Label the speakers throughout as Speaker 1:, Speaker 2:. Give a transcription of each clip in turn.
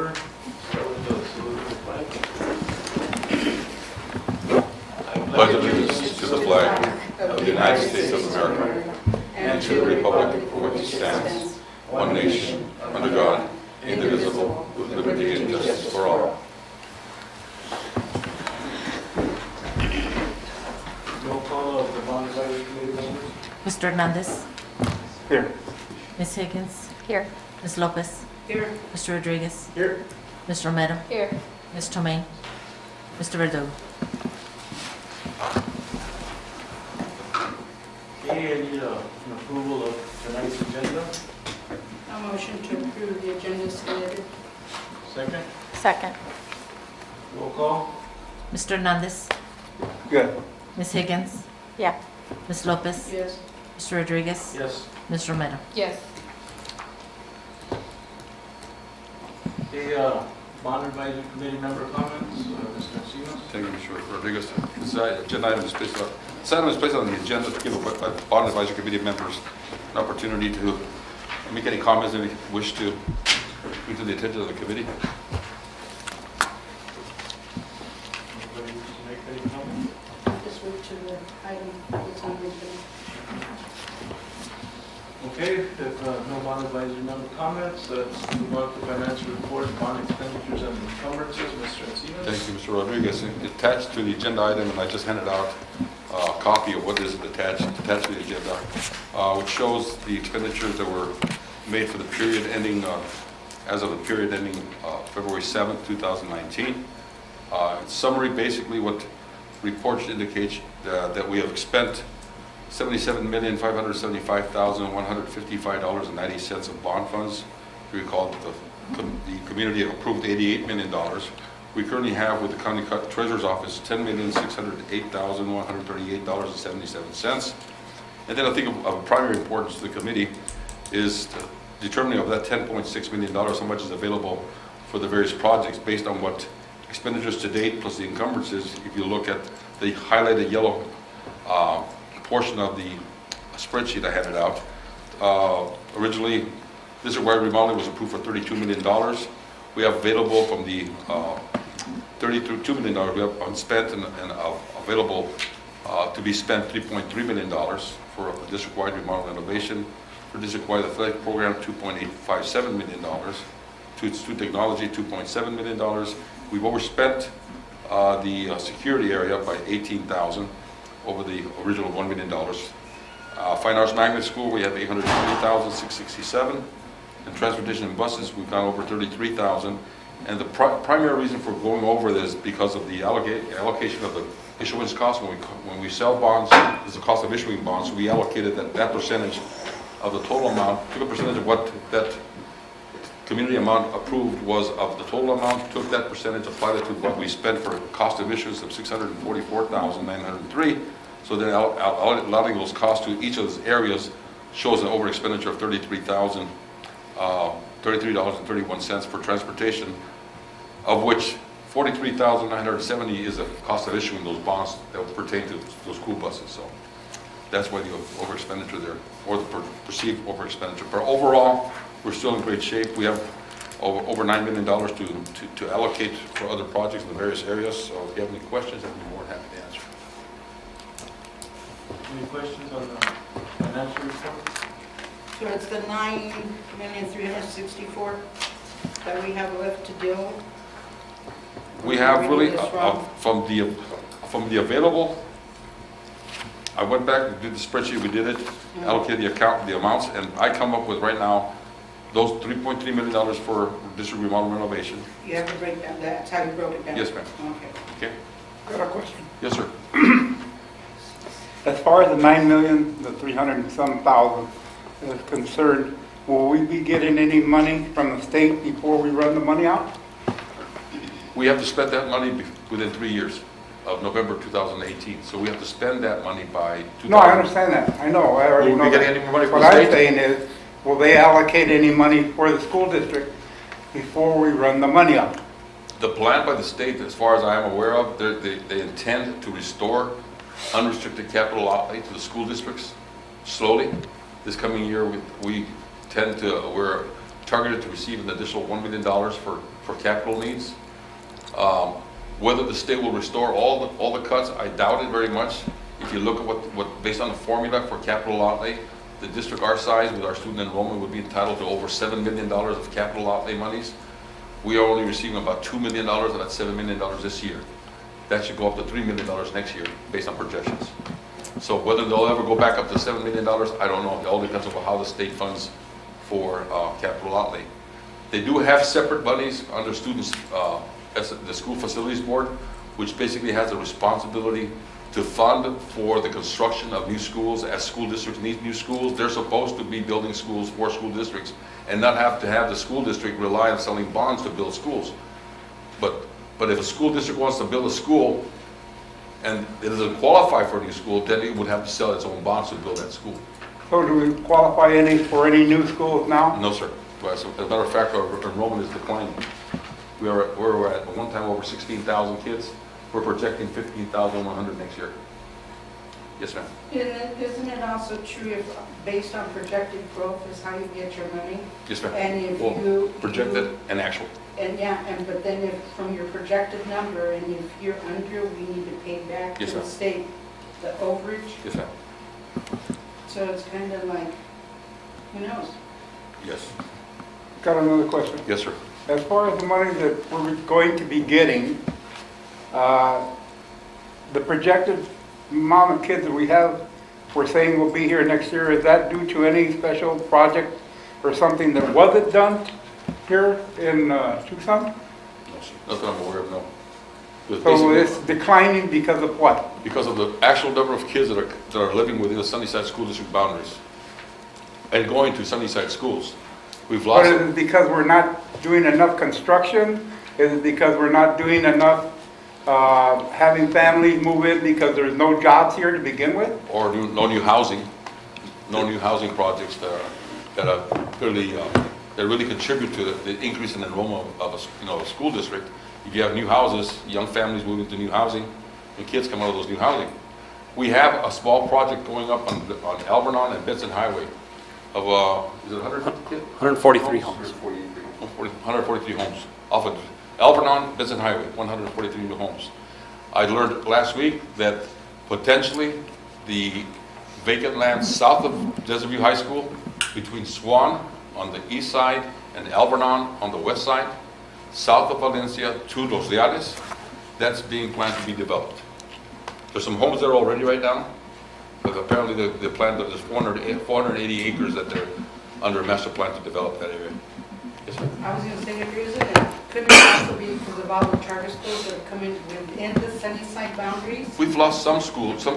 Speaker 1: order. Start with the salute of the flag.
Speaker 2: Pledge allegiance to the flag of the United States of America and to the republic for which it stands, one nation, under God, indivisible, with liberty and justice for all.
Speaker 1: Roll call of the bond advisory committee members.
Speaker 3: Mr. Hernandez.
Speaker 4: Here.
Speaker 3: Ms. Higgins.
Speaker 5: Here.
Speaker 3: Ms. Lopez.
Speaker 5: Here.
Speaker 3: Mr. Rodriguez.
Speaker 1: Here.
Speaker 3: Mr. Romero.
Speaker 5: Here.
Speaker 3: Ms. Tomei. Mr. Verdugo.
Speaker 1: Okay, I need an approval of tonight's agenda.
Speaker 6: A motion to approve the agenda submitted.
Speaker 1: Second.
Speaker 5: Second.
Speaker 1: Roll call.
Speaker 3: Mr. Hernandez.
Speaker 4: Good.
Speaker 3: Ms. Higgins.
Speaker 5: Yeah.
Speaker 3: Ms. Lopez.
Speaker 6: Yes.
Speaker 3: Mr. Rodriguez.
Speaker 1: Yes.
Speaker 3: Ms. Romero.
Speaker 5: Yes.
Speaker 1: Okay, bond advisory committee member comments. Mr. Encinas.
Speaker 2: Thank you, Mr. Rodriguez. This agenda item is placed on the agenda to give bond advisory committee members an opportunity to make any comments they wish to bring to the attention of the committee.
Speaker 1: Anybody wish to make any comment?
Speaker 6: Just move to the item that's on the agenda.
Speaker 1: Okay, if no bond advisory member comments, let's move on to financial report, bond expenditures and encumbrances. Mr. Encinas.
Speaker 2: Thank you, Mr. Rodriguez. Attached to the agenda item, and I just handed out a copy of what is attached to the agenda, which shows the expenditures that were made for the period ending, as of the period ending February 7th, 2019. In summary, basically what reports indicate that we have spent $77,575,155.90 of bond funds. You recall that the community approved $88 million. We currently have with the county treasurer's office $10,608,138.77. And then I think of primary importance to the committee is determining of that $10.6 million, how much is available for the various projects based on what expenditures to date plus the encumbrances. If you look at the highlighted yellow portion of the spreadsheet I handed out, originally this required remodeling was approved for $32 million. We have available from the $32 million we have unspent and available to be spent $3.3 million for district-wide remodel renovation. For district-wide athletic program, $2.857 million. To technology, $2.7 million. We've overspent the security area by $18,000 over the original $1 million. Fine Arts Magnet School, we have $820,667. And transportation and buses, we've gone over $33,000. And the primary reason for going over this is because of the allocation of the issuance cost. When we sell bonds, there's the cost of issuing bonds. So we allocated that percentage of the total amount, took a percentage of what that community amount approved was of the total amount, took that percentage, applied it to what we spent for cost of issuance of $644,903. So then allotting those costs to each of those areas shows an over expenditure of $33.31 for transportation, of which $43,970 is the cost of issuing those bonds that would pertain to those school buses. So that's why the over expenditure there, or the perceived over expenditure. But overall, we're still in great shape. We have over $9 million to allocate for other projects in the various areas. So if you have any questions, I'd be more than happy to answer.
Speaker 1: Any questions on the financial report?
Speaker 6: So it's the $9,364,000 that we have left to deal.
Speaker 2: We have really,
Speaker 6: Reading this wrong.
Speaker 2: from the available, I went back and did the spreadsheet, we did it, allocated the amounts, and I come up with right now, those $3.3 million for district remodel renovation.
Speaker 6: You have to break down, that's how you broke it down?
Speaker 2: Yes, ma'am.
Speaker 6: Okay.
Speaker 2: Okay?
Speaker 4: I got a question.
Speaker 2: Yes, sir.
Speaker 4: As far as the 9,000,000, the 300 and some thousand is concerned, will we be getting any money from the state before we run the money out?
Speaker 2: We have to spend that money within 3 years of November 2018. So we have to spend that money by 2000.
Speaker 4: No, I understand that. I know. I already
Speaker 2: Will we
Speaker 4: know
Speaker 2: be getting
Speaker 4: that.
Speaker 2: any more money from
Speaker 4: What
Speaker 2: the
Speaker 4: I'm
Speaker 2: state?
Speaker 4: saying is, will they allocate any money for the school district before we run the money out?
Speaker 2: The plan by the state, as far as I am aware of, they intend to restore unrestricted capital outlay to the school districts slowly. This coming year, we're targeted to receive an additional $1 million for for capital needs. Whether the state will restore all the cuts, I doubt it very much. If you look at what based on the formula for capital outlay, the district our size with our student enrollment would be entitled to over $7 million of capital outlay monies. We are only receiving about $2 million of that $7 million this year. That should go up to $3 million next year based on projections. So whether they'll ever go back up to $7 million, I don't know. It all depends on how the state funds for capital outlay. They do have separate monies under students, as the school facilities board, which basically has a responsibility to fund for the construction of new schools. As school districts need new schools, they're supposed to be building schools for school districts and not have to have the school district rely on selling bonds to build schools. But if a school district wants to build a school and it doesn't qualify for a new school, then it would have to sell its own bonds to build that school.
Speaker 4: So do we qualify for any new schools now?
Speaker 2: No, sir. As a matter of fact, our enrollment is declining. We're at one time over 16,000 kids. We're projecting 15,100 next year. Yes, ma'am.
Speaker 6: Isn't it also true if, based on projected growth is how you get your money?
Speaker 2: Yes, ma'am.
Speaker 6: And if
Speaker 2: Well,
Speaker 6: you...
Speaker 2: projected and actual.
Speaker 6: And yeah, but then if, from your projected number, and if you're under, we need to pay back to
Speaker 2: Yes,
Speaker 6: the
Speaker 2: ma'am.
Speaker 6: state the overage.
Speaker 2: Yes, ma'am.
Speaker 6: So it's kind of like, who knows?
Speaker 2: Yes.
Speaker 4: Got another question.
Speaker 2: Yes, sir.
Speaker 4: As far as the money that we're going to be getting, the projected amount of kids that we have, we're saying will be here next year, is that due to any special project or something that wasn't done here in Tucson?
Speaker 2: No, sir. Nothing I'm aware of, no. Because
Speaker 4: So
Speaker 2: basically-
Speaker 4: it's declining because of what?
Speaker 2: Because of the actual number of kids that are living within the Sunnyside school district boundaries and going to Sunnyside schools. We've
Speaker 4: But
Speaker 2: lost.
Speaker 4: is it because we're not doing enough construction? Is it because we're not doing enough, having families move in because there's no jobs here to begin with?
Speaker 2: Or no new housing projects that are clearly, that really contribute to the increase in enrollment of a school district. If you have new houses, young families moving to new housing, and kids come out of those new housing. We have a small project going up on Alvernon and Benson Highway of, is it 100 kids?
Speaker 5: 143 homes.
Speaker 2: 143 homes off of Alvernon, Benson Highway, 143 new homes. I learned last week that potentially the vacant land south of Desert View High School, between Swan on the east side and Alvernon on the west side, south of Valencia to Los Reales, that's being planned to be developed. There's some homes there already right now, but apparently the plan, there's 480 acres that they're under a master plan to develop that area. Yes, sir.
Speaker 6: I was gonna say, couldn't it also be because of all the charter schools that are coming within the Sunnyside boundaries?
Speaker 2: We've lost some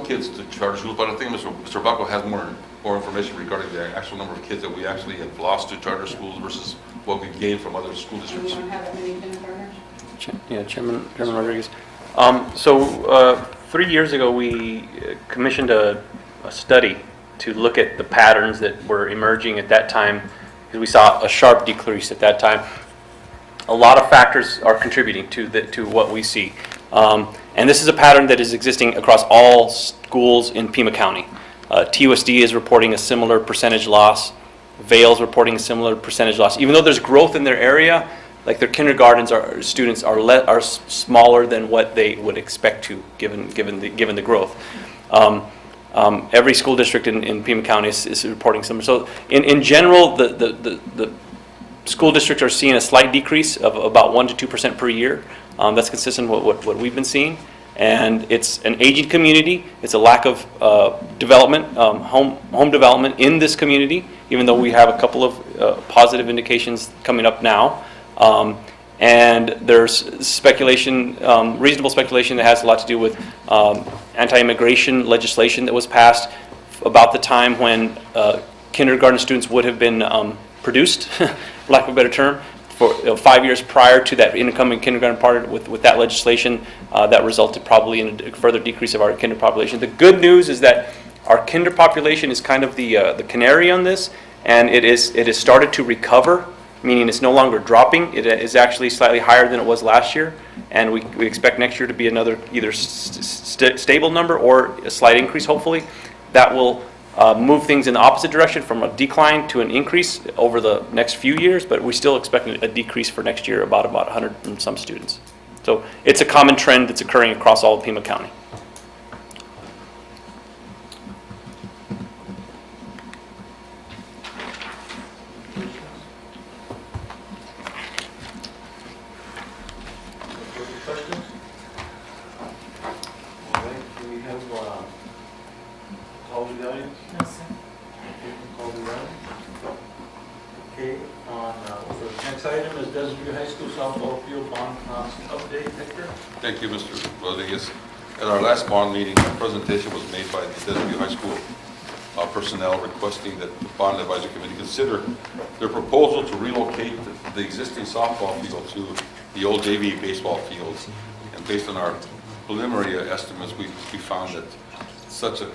Speaker 2: kids to charter schools, but I think Mr. Baco has more information regarding the actual number of kids that we actually have lost to charter schools versus what we've gained from other school
Speaker 6: And we
Speaker 2: districts.
Speaker 6: don't have that many kindergartners?
Speaker 5: Chairman Rodriguez. So 3 years ago, we commissioned a study to look at the patterns that were emerging at that time, because we saw a sharp decrease at that time. A lot of factors are contributing to what we see. And this is a pattern that is existing across all schools in Pima County. TUSD is reporting a similar percentage loss. Vail's reporting a similar percentage loss. Even though there's growth in their area, like their kindergartens, students are smaller than what they would expect to, given the growth. Every school district in Pima County is reporting similar. So in general, the school districts are seeing a slight decrease of about 1% to 2% per year. That's consistent with what we've been seeing. And it's an aging community. It's a lack of development, home development in this community, even though we have a couple of positive indications coming up now. And there's speculation, reasonable speculation that has a lot to do with anti-immigration legislation that was passed about the time when kindergarten students would have been produced, for lack of a better term, for 5 years prior to that incoming kindergarten part with that legislation. That resulted probably in a further decrease of our kinder population. The good news is that our kinder population is kind of the canary on this, and it has started to recover, meaning it's no longer dropping. It is actually slightly higher than it was last year, and we expect next year to be another either stable number or a slight increase, hopefully. That will move things in the opposite direction from a decline to an increase over the next few years, but we're still expecting a decrease for next year, about 100 and some students. So it's a common trend that's occurring across all of Pima County.
Speaker 1: Further questions? All right, do we have, call the audience?
Speaker 3: No, sir.
Speaker 1: Okay, call the audience. Okay, for the next item is Desert View High School softball field bond cost update. Hector?
Speaker 2: Thank you, Mr. Rodriguez. At our last bond meeting, a presentation was made by the Desert View High School personnel requesting that the Bond Advisory Committee consider their proposal to relocate the existing softball field to the old JV baseball fields. And based on our preliminary estimates, we found that such a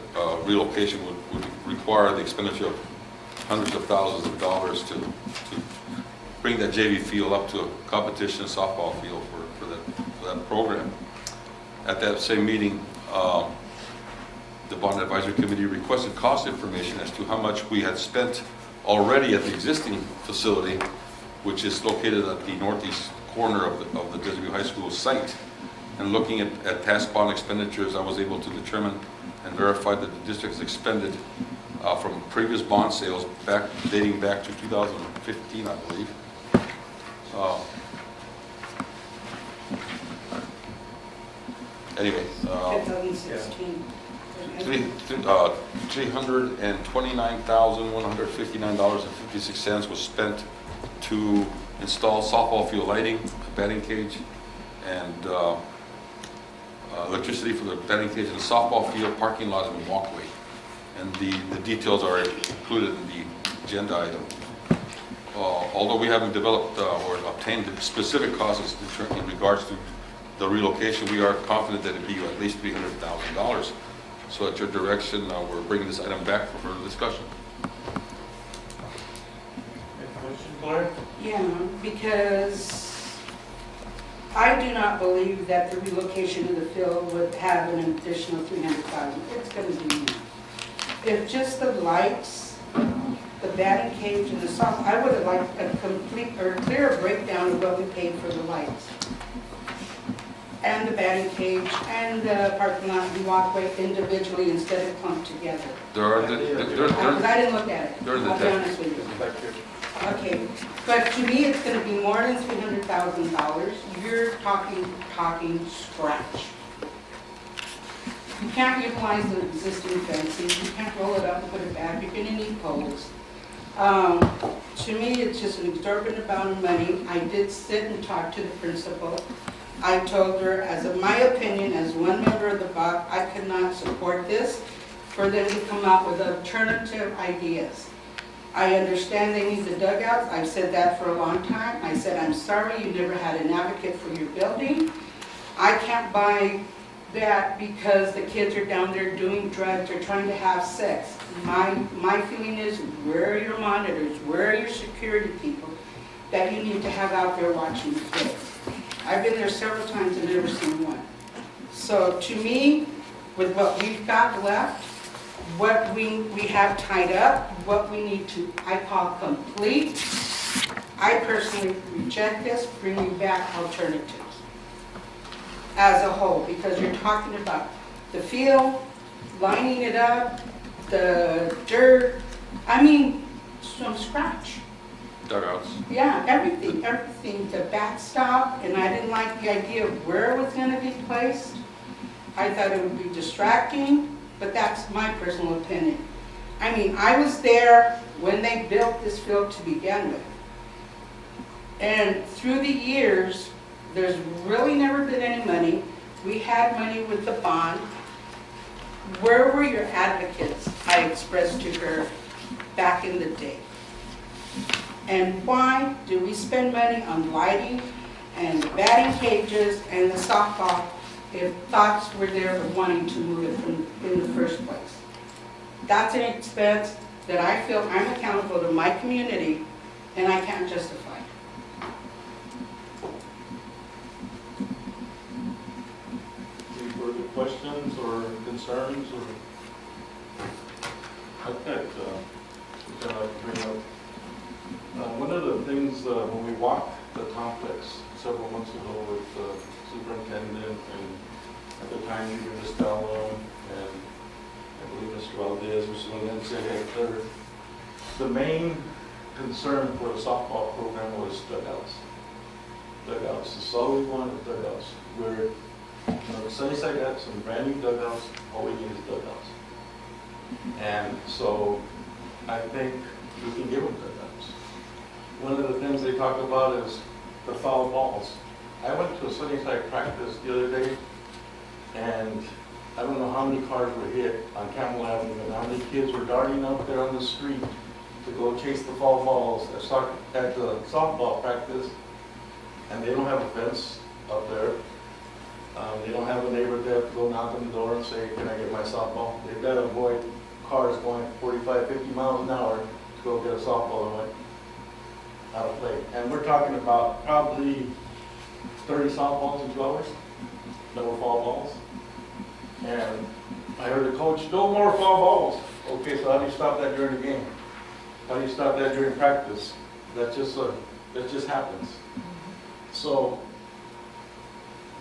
Speaker 2: relocation would require the expenditure of hundreds of thousands of dollars to bring that JV field up to a competition softball field for that program. At that same meeting, the Bond Advisory Committee requested cost information as to how much we had spent already at the existing facility, which is located at the northeast corner of the Desert View High School site. And looking at past bond expenditures, I was able to determine and verify that the district has expended from previous bond sales dating back to 2015, I believe. Anyway,
Speaker 6: 2016.
Speaker 2: $329,159.56 was spent to install softball field lighting, a batting cage, and electricity for the batting cage and the softball field, parking lot, and walkway. And the details are included in the agenda item. Although we haven't developed or obtained specific costs in regards to the relocation, we are confident that it'd be at least $300,000. So at your direction, we're bringing this item back for further discussion.
Speaker 1: Any question, Gloria?
Speaker 6: Yeah, because I do not believe that the relocation of the field would have an additional 300,000. It's going to be more. If just the lights, the batting cage, and the soft, I would have liked a complete or clear breakdown of what we paid for the lights, and the batting cage, and the parking lot and walkway individually instead of clumped together.
Speaker 2: There
Speaker 6: Because I didn't look at it,
Speaker 2: They're in the
Speaker 6: I'll be
Speaker 2: text.
Speaker 6: honest with you. Okay, but to me, it's gonna be more than $300,000. You're talking scratch. You can't utilize the existing fencing, you can't roll it up and put it back, you're gonna need poles. To me, it's just an exorbitant amount of money. I did sit and talk to the principal. I told her, as of my opinion, as one member of the BOC, I could not support this for them to come up with alternative ideas. I understand they need the dugouts. I've said that for a long time. I said, I'm sorry you never had an advocate for your building. I can't buy that because the kids are down there doing drugs or trying to have sex. My feeling is, where are your monitors? Where are your security people that you need to have out there watching the kids? I've been there several times and never seen one. So to me, with what we've got left, what we have tied up, what we need to, I call complete, I personally reject this, bringing back alternatives as a whole, because you're talking about the field, lining it up, the dirt, I mean, from scratch.
Speaker 2: Dugouts.
Speaker 6: Yeah, everything, the backstop, and I didn't like the idea of where it was gonna be placed. I thought it would be distracting, but that's my personal opinion. I mean, I was there when they built this field to begin with. And through the years, there's really never been any money. We had money with the bond. Where were your advocates? I expressed to her back in the day. And why do we spend money on lighting and the batting cages and the softball if thoughts were there of wanting to move it in the first place? That's an expense that I feel I'm accountable to my community, and I can't justify.
Speaker 1: Any further questions or concerns or I'd like to bring up, one of the things, when we walked the complex several months ago with the superintendent and at the time Mr. Costello and I believe Mr. Valdez or someone, then said, hey, the main concern for the softball program was dugouts. Dugouts, that's all we wanted was dugouts. Sunnyside had some brand new dugouts, all we need is dugouts. And so I think we can give them dugouts. One of the things they talk about is the foul balls. I went to a Sunnyside practice the other day, and I don't know how many cars were hit on Campbell Avenue, and how many kids were darting up there on the street to go chase the foul balls at the softball practice, and they don't have a fence up there. They don't have a neighbor there to go knock on the door and say, can I get my softball? They've got to avoid cars going 45, 50 miles an hour to go get a softball that went out of play. And we're talking about probably 30 softballs in 2 hours, no foul balls. And I heard the coach, no more foul balls. Okay, so how do you stop that during the game? How do you stop that during practice? That just happens. So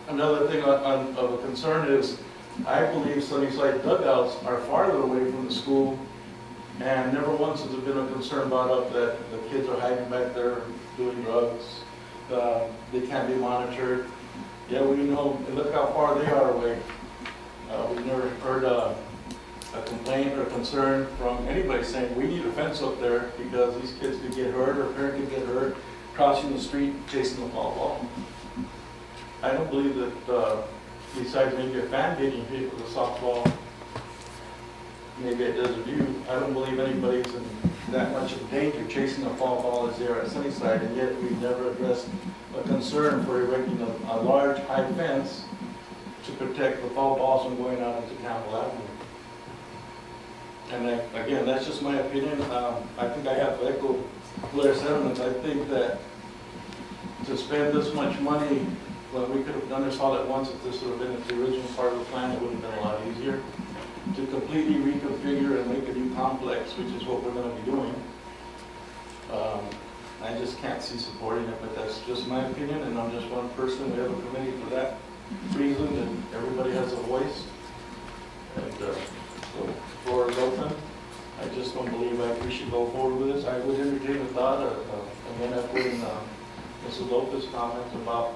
Speaker 1: another thing of a concern is, I believe Sunnyside dugouts are farther away from the school, and never once has there been a concern brought up that the kids are hiding back there doing drugs. They can't be monitored. Yeah, we know, and look how far they are away. We've never heard a complaint or concern from anybody saying, we need a fence up there because these kids could get hurt or a parent could get hurt crossing the street chasing the foul ball. I don't believe that, besides maybe a fan getting hit with a softball, maybe at Desert View, I don't believe anybody's in that much of danger chasing a foul ball as they are at Sunnyside, and yet we've never addressed a concern for erecting a large high fence to protect the foul balls from going out into Campbell Avenue. And again, that's just my opinion. I think I have to echo Blair's sentiments. I think that to spend this much money when we could have done this all at once, if this would have been at the original part of the plan, it would have been a lot easier. To completely reconfigure and make a new complex, which is what we're going to be doing, I just can't see supporting it, but that's just my opinion, and I'm just one person. We have a committee for that reason, and everybody has a voice. And so the floor is open. I just don't believe we should go forward with this. I would entertain the thought, and then I put in Mrs. Lopez's comments about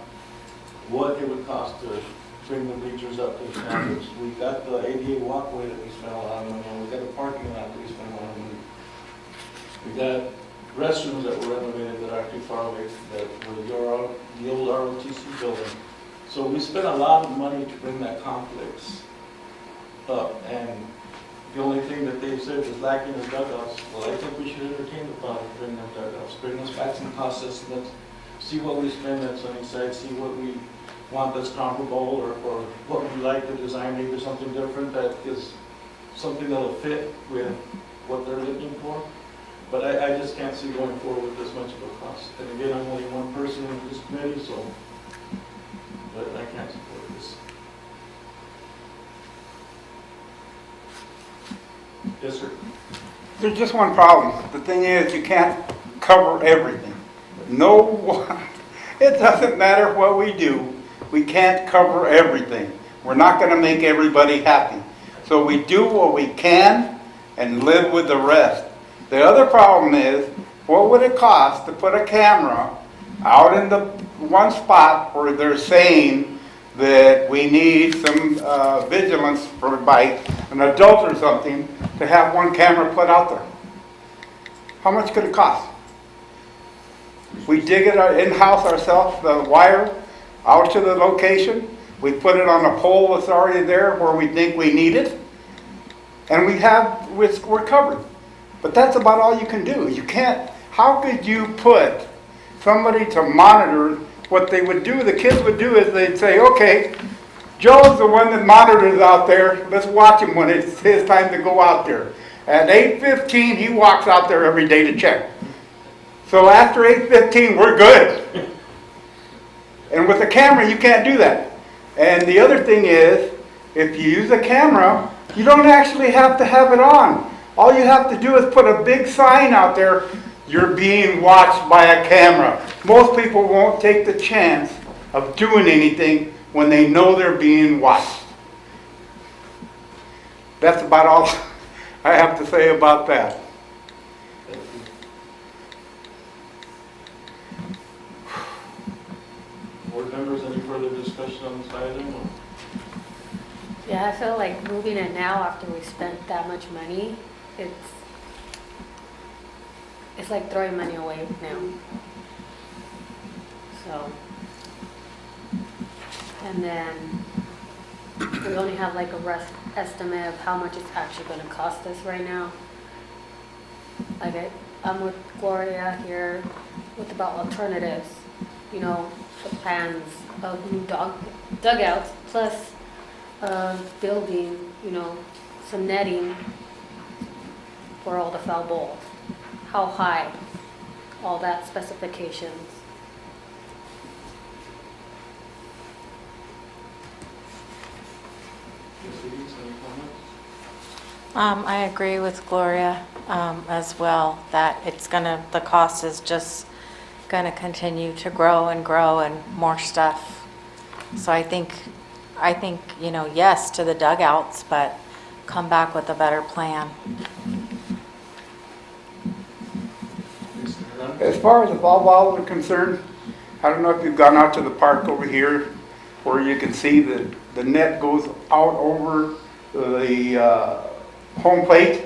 Speaker 1: what it would cost to bring the bleachers up to the standards. We got the ADA walkway that we spent a lot of money on. We got the parking lot that we spent a lot of money. We got restrooms that were renovated that aren't too far away, that were the old ROTC building. So we spent a lot of money to bring that complex up, and the only thing that they've said is lacking is dugouts. Well, I think we should entertain the thought of bringing up dugouts, bring us back some cost estimates, see what we spend at Sunnyside, see what we want that's comparable, or what we'd like to design, maybe something different that is something that'll fit with what they're looking for. But I just can't see going forward with this much of a cost. And again, I'm only one person in this committee, so, but I can't support this. Yes, sir.
Speaker 4: There's just one problem. The thing is, you can't cover everything. No, it doesn't matter what we do. We can't cover everything. We're not going to make everybody happy. So we do what we can and live with the rest. The other problem is, what would it cost to put a camera out in the one spot where they're saying that we need some vigilance by an adult or something, to have one camera put out there? How much could it cost? We dig it in-house ourselves, the wire, out to the location. We put it on a pole that's already there where we think we need it. And we're covered. But that's about all you can do. You can't, how could you put somebody to monitor what they would do? The kids would do is they'd say, okay, Joe's the one that monitors out there. Let's watch him when it's his time to go out there. At 8:15, he walks out there every day to check. So after 8:15, we're good. And with a camera, you can't do that. And the other thing is, if you use a camera, you don't actually have to have it on. All you have to do is put a big sign out there, you're being watched by a camera. Most people won't take the chance of doing anything when they know they're being watched. That's about all I have to say about that.
Speaker 1: Thank you. Board members, any further discussion on this item? Or-
Speaker 7: Yeah, I feel like moving it now after we spent that much money, it's like throwing money away now. So, and then we only have like a rough estimate of how much it's actually gonna cost us right now. Like I'm with Gloria here with about alternatives, you know, the plans of new dugouts plus building, you know, some netting for all the foul balls. How high, all that specifications.
Speaker 1: Mercedes, any comments?
Speaker 3: I agree with Gloria as well, that the cost is just gonna continue to grow and more stuff. So I think, yes to the dugouts, but come back with a better plan.
Speaker 1: Mr. Hernandez?
Speaker 4: As far as the ball balls are concerned, I don't know if you've gone out to the park over here where you can see that the net goes out over the home plate.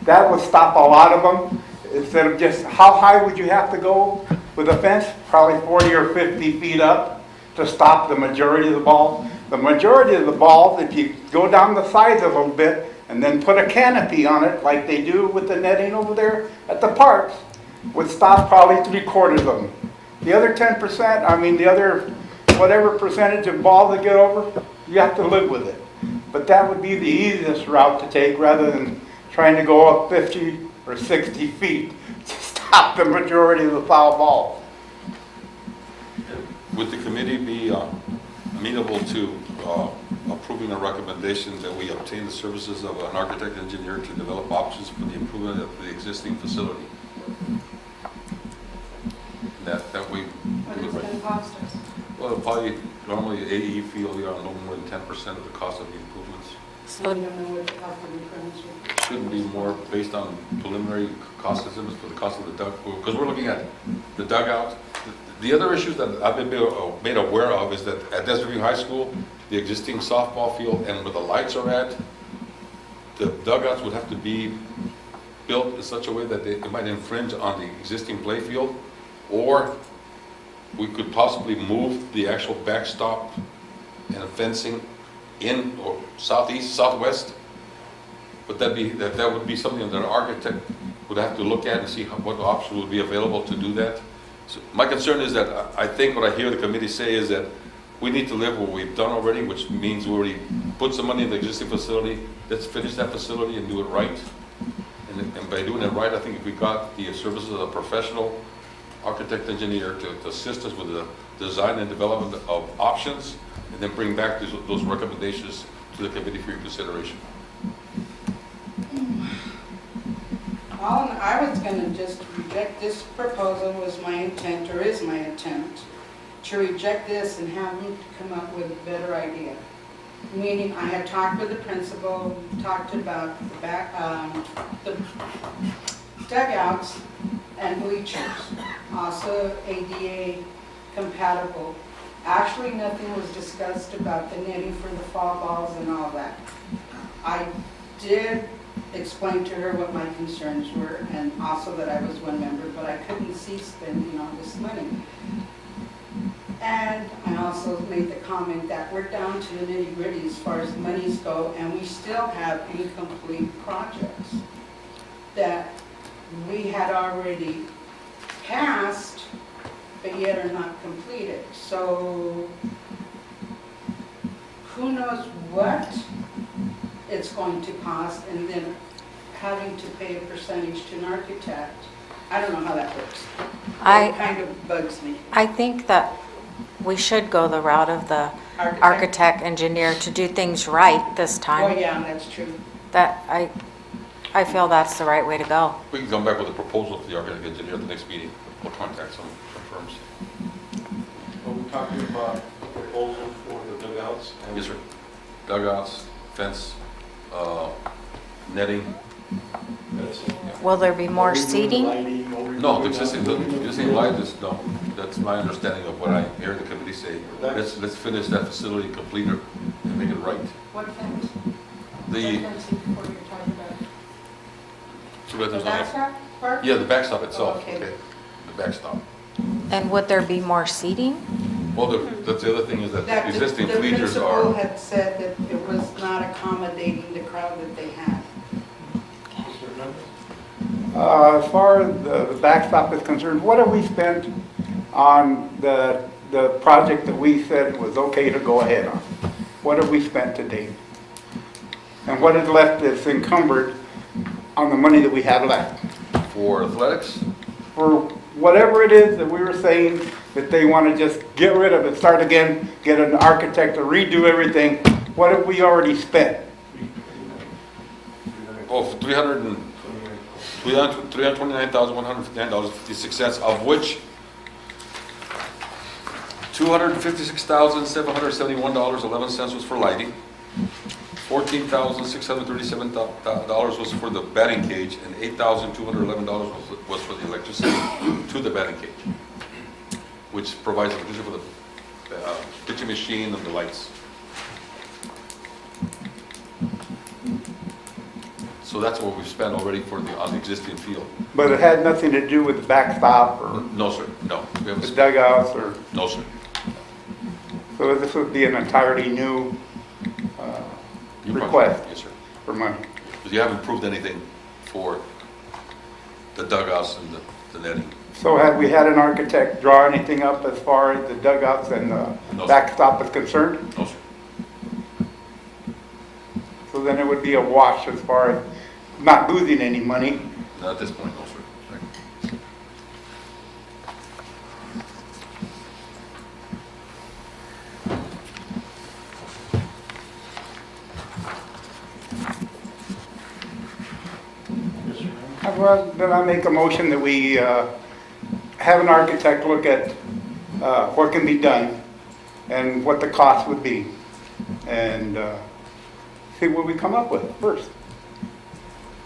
Speaker 4: That would stop a lot of them. Instead of just, how high would you have to go with a fence? Probably 40 or 50 feet up to stop the majority of the balls. The majority of the balls, if you go down the sides a little bit and then put a canopy on it like they do with the netting over there at the parks, would stop probably 3/4 of them. The other 10%, the other whatever percentage of ball they get over, you have to live with it. But that would be the easiest route to take rather than trying to go up 50 or 60 feet to stop the majority of the foul balls.
Speaker 2: Would the committee be amenable to approving a recommendation that we obtain the services of an architect engineer to develop options for the improvement of the existing facility? That we
Speaker 6: What
Speaker 2: do
Speaker 6: is
Speaker 2: it
Speaker 6: it
Speaker 2: right.
Speaker 6: gonna cost us?
Speaker 2: Well, probably, normally AE feel you are no more than 10% of the cost of the improvements.
Speaker 6: We don't know what the cost of insurance is.
Speaker 2: Shouldn't be more based on preliminary cost estimates for the cost of the dug, because we're looking at the dugout. The other issues that I've been made aware of is that at Desert View High School, the existing softball field and where the lights are at, the dugouts would have to be built in such a way that it might infringe on the existing play field, or we could possibly move the actual backstop and fencing in or southeast, southwest. But that would be something that an architect would have to look at and see what option would be available to do that. So my concern is that I think what I hear the committee say is that we need to live what we've done already, which means we already put some money in the existing facility. Let's finish that facility and do it right. And by doing it right, I think if we got the services of a professional architect engineer to assist us with the design and development of options, and then bring back those recommendations to the committee for your consideration.
Speaker 6: I was gonna just reject this proposal was my intent, or is my attempt, to reject this and have them come up with a better idea. Meaning, I had talked with the principal, talked about the dugouts and bleachers, also ADA compatible. Actually, nothing was discussed about the netting for the fall balls and all that. I did explain to her what my concerns were, and also that I was one member, but I couldn't see spending all this money. And I also made the comment that we're down to the nitty-gritty as far as monies go, and we still have incomplete projects that we had already passed, but yet are not completed. So who knows what it's going to cost, and then having to pay a percentage to an architect. I don't know how that works. It kind of bugs me.
Speaker 3: I think that we should go the route of the architect engineer to do things right this
Speaker 6: Oh,
Speaker 3: time.
Speaker 6: yeah, that's true.
Speaker 3: I feel that's the right way to go.
Speaker 2: We can come back with a proposal to the architect engineer at the next meeting. We'll contact some firms.
Speaker 1: Are we talking about a proposal for the dugouts? and-
Speaker 2: Yes, sir. Dugouts, fence, netting.
Speaker 1: That's it.
Speaker 3: Will there be more
Speaker 1: Are we doing the
Speaker 3: seating?
Speaker 1: lighting? Are we
Speaker 2: No,
Speaker 1: doing
Speaker 2: the existing light is, no. That's my understanding of what I hear the committee say. Let's finish that facility, complete it, and make it right.
Speaker 6: What fence?
Speaker 2: The,
Speaker 6: What fencing before you're talking about?
Speaker 2: too bad
Speaker 6: The
Speaker 2: there's no.
Speaker 6: backstop part?
Speaker 2: Yeah, the backstop itself,
Speaker 6: Okay.
Speaker 2: okay. The backstop.
Speaker 3: And would there be more seating?
Speaker 2: Well, that's the other thing is that
Speaker 6: That
Speaker 2: the existing
Speaker 6: the
Speaker 2: bleachers
Speaker 6: principal
Speaker 2: are,
Speaker 6: had said that it was not accommodating the crowd that they had.
Speaker 1: Mr. Hernandez?
Speaker 4: As far as the backstop is concerned, what have we spent on the project that we said was okay to go ahead on? What have we spent to date? And what is left that's encumbered on the money that we have left?
Speaker 2: for athletics,
Speaker 4: For whatever it is that we were saying that they want to just get rid of it, start again, get an architect to redo everything, what have we already spent?
Speaker 2: of $329,159.56, of which $256,771.11 was for lighting, $14,637 was for the batting cage, and $8,211 was for the electricity to the batting cage, which provides electricity for the pitching machine and the lights. So that's what we've spent already on the existing field.
Speaker 4: But it had nothing to do with the backstop or
Speaker 2: No, sir, no. We haven't
Speaker 4: the
Speaker 2: spent-
Speaker 4: dugouts or,
Speaker 2: No, sir.
Speaker 4: so this would be an entirely new
Speaker 2: New project.
Speaker 4: request
Speaker 2: Yes, sir.
Speaker 4: for money.
Speaker 2: Because you haven't proved anything for the dugouts and the netting.
Speaker 4: So have we had an architect draw anything up as far as the dugouts and the
Speaker 2: No, sir.
Speaker 4: backstop is concerned?
Speaker 2: No, sir.
Speaker 4: So then it would be a wash as far as not losing any money.
Speaker 2: Not at this point, no, sir.
Speaker 1: Mr. Hernandez?
Speaker 4: Well, then I make a motion that we have an architect look at what can be done and what the cost would be. And see what we come up with first.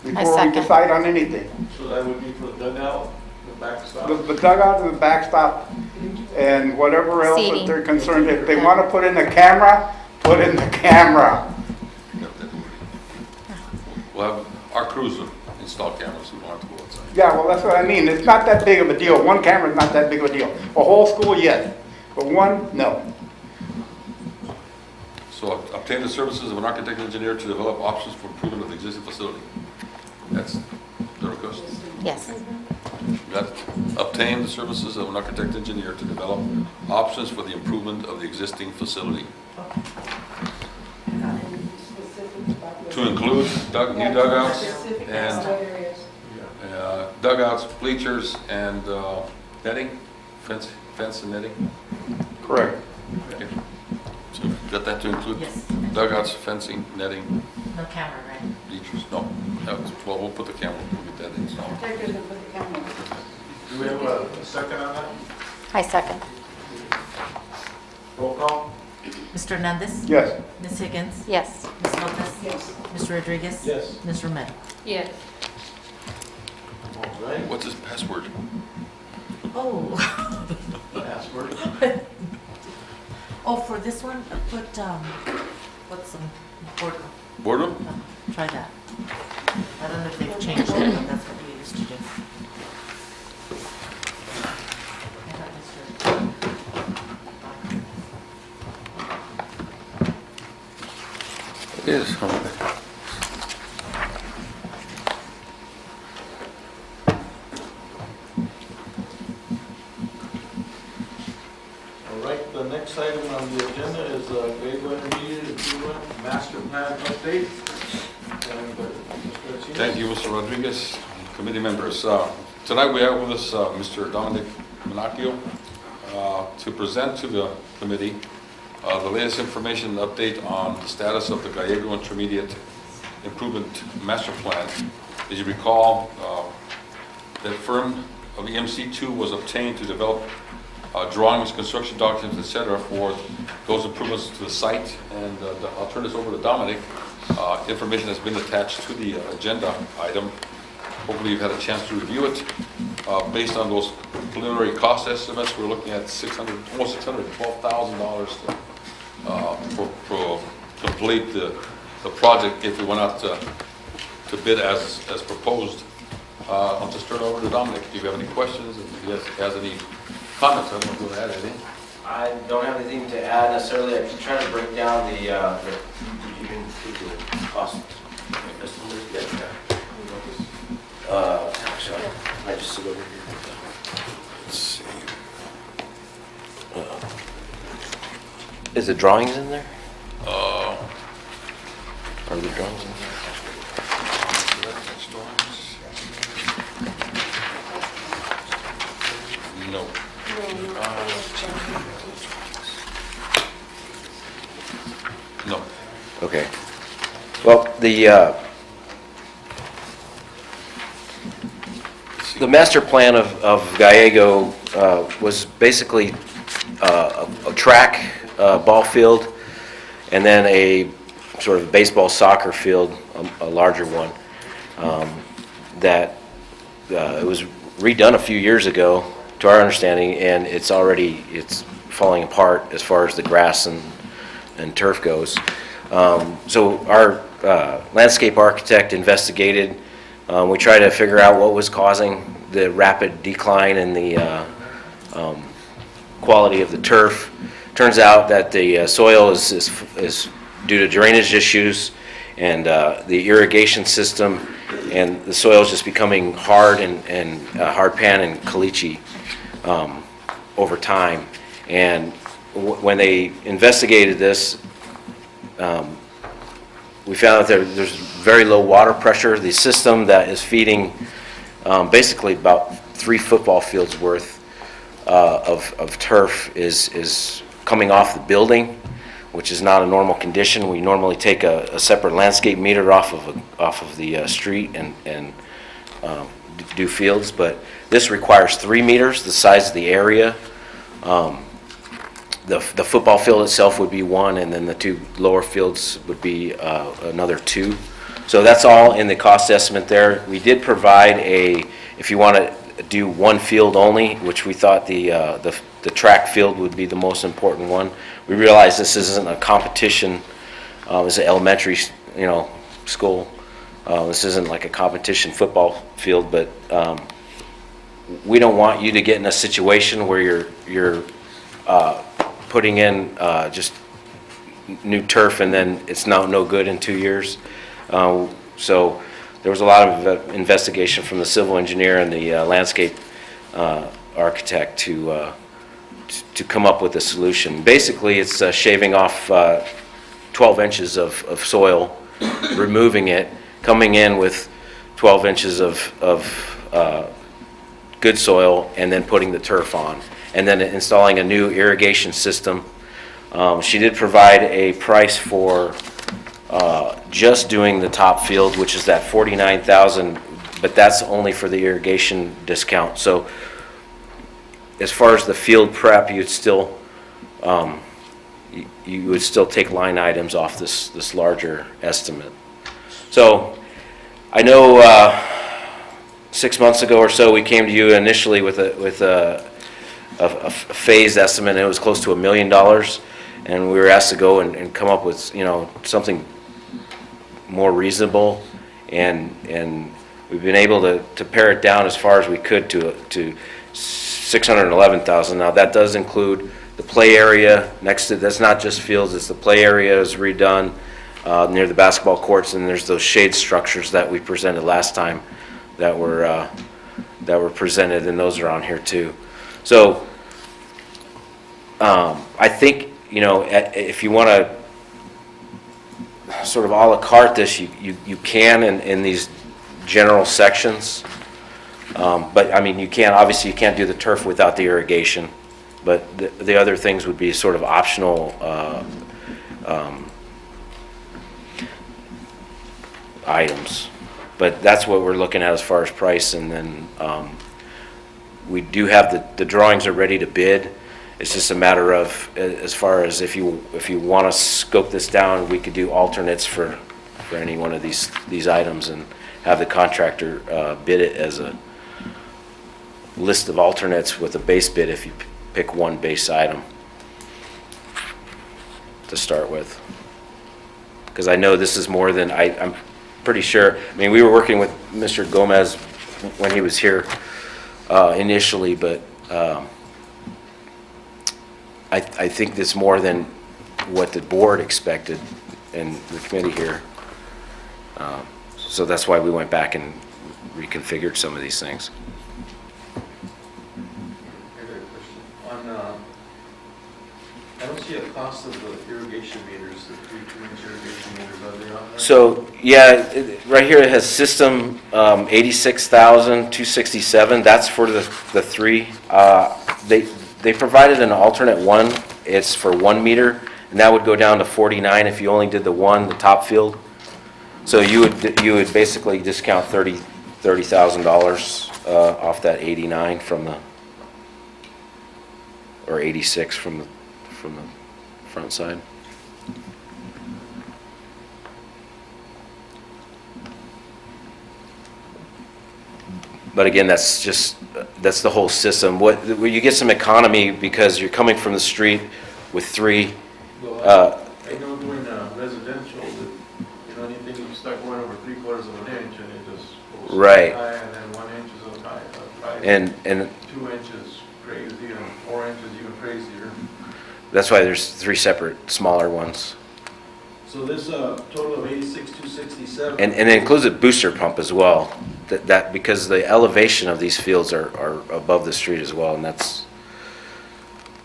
Speaker 4: Before we
Speaker 3: second.
Speaker 4: decide on anything.
Speaker 1: So that would be for the dugout, the backstop?
Speaker 4: The dugout and the backstop and whatever else that
Speaker 3: Seating.
Speaker 4: they're concerned, if they want to put in the camera, put in the camera.
Speaker 2: We'll have our crews install cameras, we don't have to go outside.
Speaker 4: Yeah, well, that's what I mean, it's not that big of a deal, one camera's not that big of a deal. A whole school, yes, but one, no.
Speaker 2: So obtain the services of an architect and engineer to develop options for improvement of the existing facility. That's the request.
Speaker 3: Yes.
Speaker 2: Got it. Obtain the services of an architect and engineer to develop options for the improvement of the existing facility. To include new dugouts
Speaker 6: Specific
Speaker 2: and
Speaker 6: about what areas.
Speaker 2: dugouts, bleachers, and netting, fence and netting.
Speaker 4: Correct.
Speaker 2: Okay. So got that to include
Speaker 8: Yes.
Speaker 2: dugouts, fencing, netting,
Speaker 8: No camera, right?
Speaker 2: bleachers? No. Well, we'll put the camera, we'll get that installed.
Speaker 6: Take it and put the camera.
Speaker 1: Do we have a second on that?
Speaker 3: I second.
Speaker 1: Roll call?
Speaker 8: Mr. Hernandez?
Speaker 4: Yes.
Speaker 8: Ms. Higgins?
Speaker 3: Yes.
Speaker 8: Ms. Lopez?
Speaker 6: Yes.
Speaker 8: Mr. Rodriguez?
Speaker 1: Yes.
Speaker 8: Ms. Romero?
Speaker 7: Yes.
Speaker 1: All right.
Speaker 2: What's his password?
Speaker 8: Oh.
Speaker 1: Password?
Speaker 8: Oh, for this one, put, what's the border?
Speaker 2: Boredom?
Speaker 8: Try that. I don't know if they've changed it, but that's what we used to do. I thought Mr.
Speaker 2: It is.
Speaker 1: All right, the next item on the agenda is Gateway Intermediate Improvement Master Plan Update. And, Mr. Garcia?
Speaker 2: Thank you, Mr. Rodriguez, committee members. Tonight we have with us Mr. Dominic Manacchio to present to the committee the latest information and update on the status of the Gallego Intermediate Improvement Master Plan As you recall, that firm of EMC2 was obtained to develop drawings, construction documents, et cetera, for those improvements to the site. And I'll turn this over to Dominic. Information has been attached to the agenda item. Hopefully you've had a chance to review it. Based on those preliminary cost estimates, we're looking at almost $612,000 to complete the project if we went out to bid as proposed. I'll just turn it over to Dominic. Do you have any questions? If he has any comments, I don't know if you want to add anything.
Speaker 9: I don't have anything to add necessarily. I keep trying to break down the cost estimates. Actually, I just sit over here.
Speaker 2: Let's see.
Speaker 9: Is the drawings in there?
Speaker 2: Uh,
Speaker 9: Are the drawings in there?
Speaker 2: No. No.
Speaker 9: Okay. Well, the master plan of Gallego was basically a track, ball field, and then a sort of baseball soccer field, a larger one, that it was redone a few years ago, to our understanding, and it's falling apart as far as the grass and turf goes. So our landscape architect investigated. We tried to figure out what was causing the rapid decline in the quality of the turf. Turns out that the soil is due to drainage issues and the irrigation system, and the soil is just becoming hard and hard pan and caliche over time. And when they investigated this, we found that there's very low water pressure. The system that is feeding basically about 3 football fields worth of turf is coming off the building, which is not a normal condition. We normally take a separate landscape meter off of the street and do fields, but this requires 3 meters, the size of the area. The football field itself would be 1, and then the 2 lower fields would be another 2. So that's all in the cost estimate there. We did provide if you want to do 1 field only, which we thought the track field would be the most important one. We realized this isn't a competition. It's an elementary, school. This isn't like a competition football field, but we don't want you to get in a situation where you're putting in just new turf and then it's no good in 2 years. So there was a lot of investigation from the civil engineer and the landscape architect to come up with a solution. Basically, it's shaving off 12 inches of soil, removing it, coming in with 12 inches of good soil, and then putting the turf on, and then installing a new irrigation system. She did provide a price for just doing the top field, which is that $49,000, but that's only for the irrigation discount. So as far as the field prep, you'd still you would still take line items off this larger estimate. So I know 6 months ago or so we came to you initially with a phased estimate, and it was close to $1 million, and we were asked to go and come up with something more reasonable, and we've been able to pare it down as far as we could to $611,000. Now that does include the play area next to. That's not just fields; it's the play area is redone near the basketball courts, and there's those shade structures that we presented last time that were presented, and those are on here too. So I think if you want to sort of a la carte this, you can in these general sections. But I mean, obviously you can't do the turf without the irrigation, but the other things would be sort of optional items. But that's what we're looking at as far as price, and then we do have the drawings are ready to bid. It's just a matter of, as far as if you want to scope this down, we could do alternates for any one of these items and have the contractor bid it as a list of alternates with a base bid if you pick one base item to start with. Because I know this is more than, I'm pretty sure, I mean, we were working with Mr. Gomez when he was here initially, but I think it's more than what the board expected and the committee here. So that's why we went back and reconfigured some of these things.
Speaker 10: I got a question. On, I don't see a cost of the irrigation meters, the 3-inch irrigation meters, are they on there?
Speaker 9: So, yeah, right here it has system 86,267. That's for the three. They provided an alternate one. It's for 1 meter, and that would go down to 49 if you only did the top field. So you would basically discount $30,000 off that 89 from the, or 86 from the front side. But again, that's the whole system. What you get some economy because you're coming from the street with three.
Speaker 10: Well, I know doing residential, that, you know, anything you start going over 3/4 of an inch and it just goes
Speaker 9: Right.
Speaker 10: high, and then 1 inch is a high,
Speaker 9: And
Speaker 10: 2 inches crazy, and 4 inches even crazier.
Speaker 9: that's why there's 3 separate smaller ones.
Speaker 10: So this total of 86,267.
Speaker 9: And it includes a booster pump as well. That because the elevation of these fields are above the street as well, and that's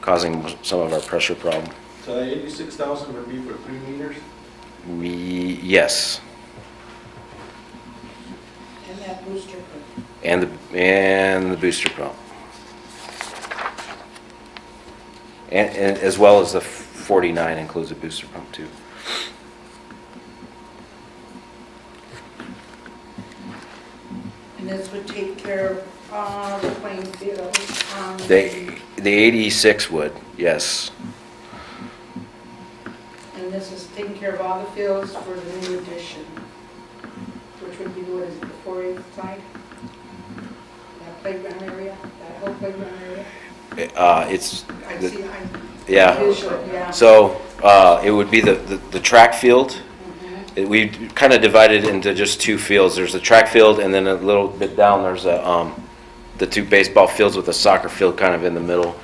Speaker 9: causing some of our pressure problem.
Speaker 10: So that 86,000 would be for 3 meters?
Speaker 9: Yes,
Speaker 6: And that booster pump.
Speaker 9: and the booster pump. And as well as the 49 includes a booster pump too.
Speaker 6: And this would take care of all the playing fields.
Speaker 9: The 86 would, yes.
Speaker 6: And this is taking care of all the fields for the new addition, which would be, what is it, the 4/8 side? That playground area, that whole playground area?
Speaker 9: It's,
Speaker 6: I see,
Speaker 9: yeah.
Speaker 6: visual, yeah.
Speaker 9: So it would be the track field. We kind of divided into just 2 fields. There's the track field, and then a little bit down there's the 2 baseball fields with a soccer field kind of in the middle.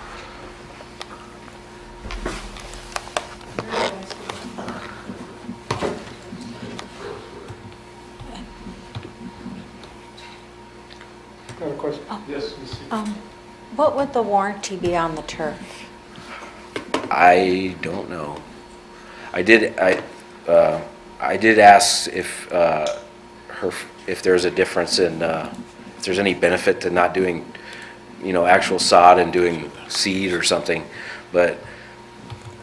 Speaker 4: Got a question?
Speaker 10: Yes, Ms. C.
Speaker 3: What would the warranty be on the turf?
Speaker 9: I don't know. I did ask if there's a difference in if there's any benefit to not doing, actual sod and doing seed or something, but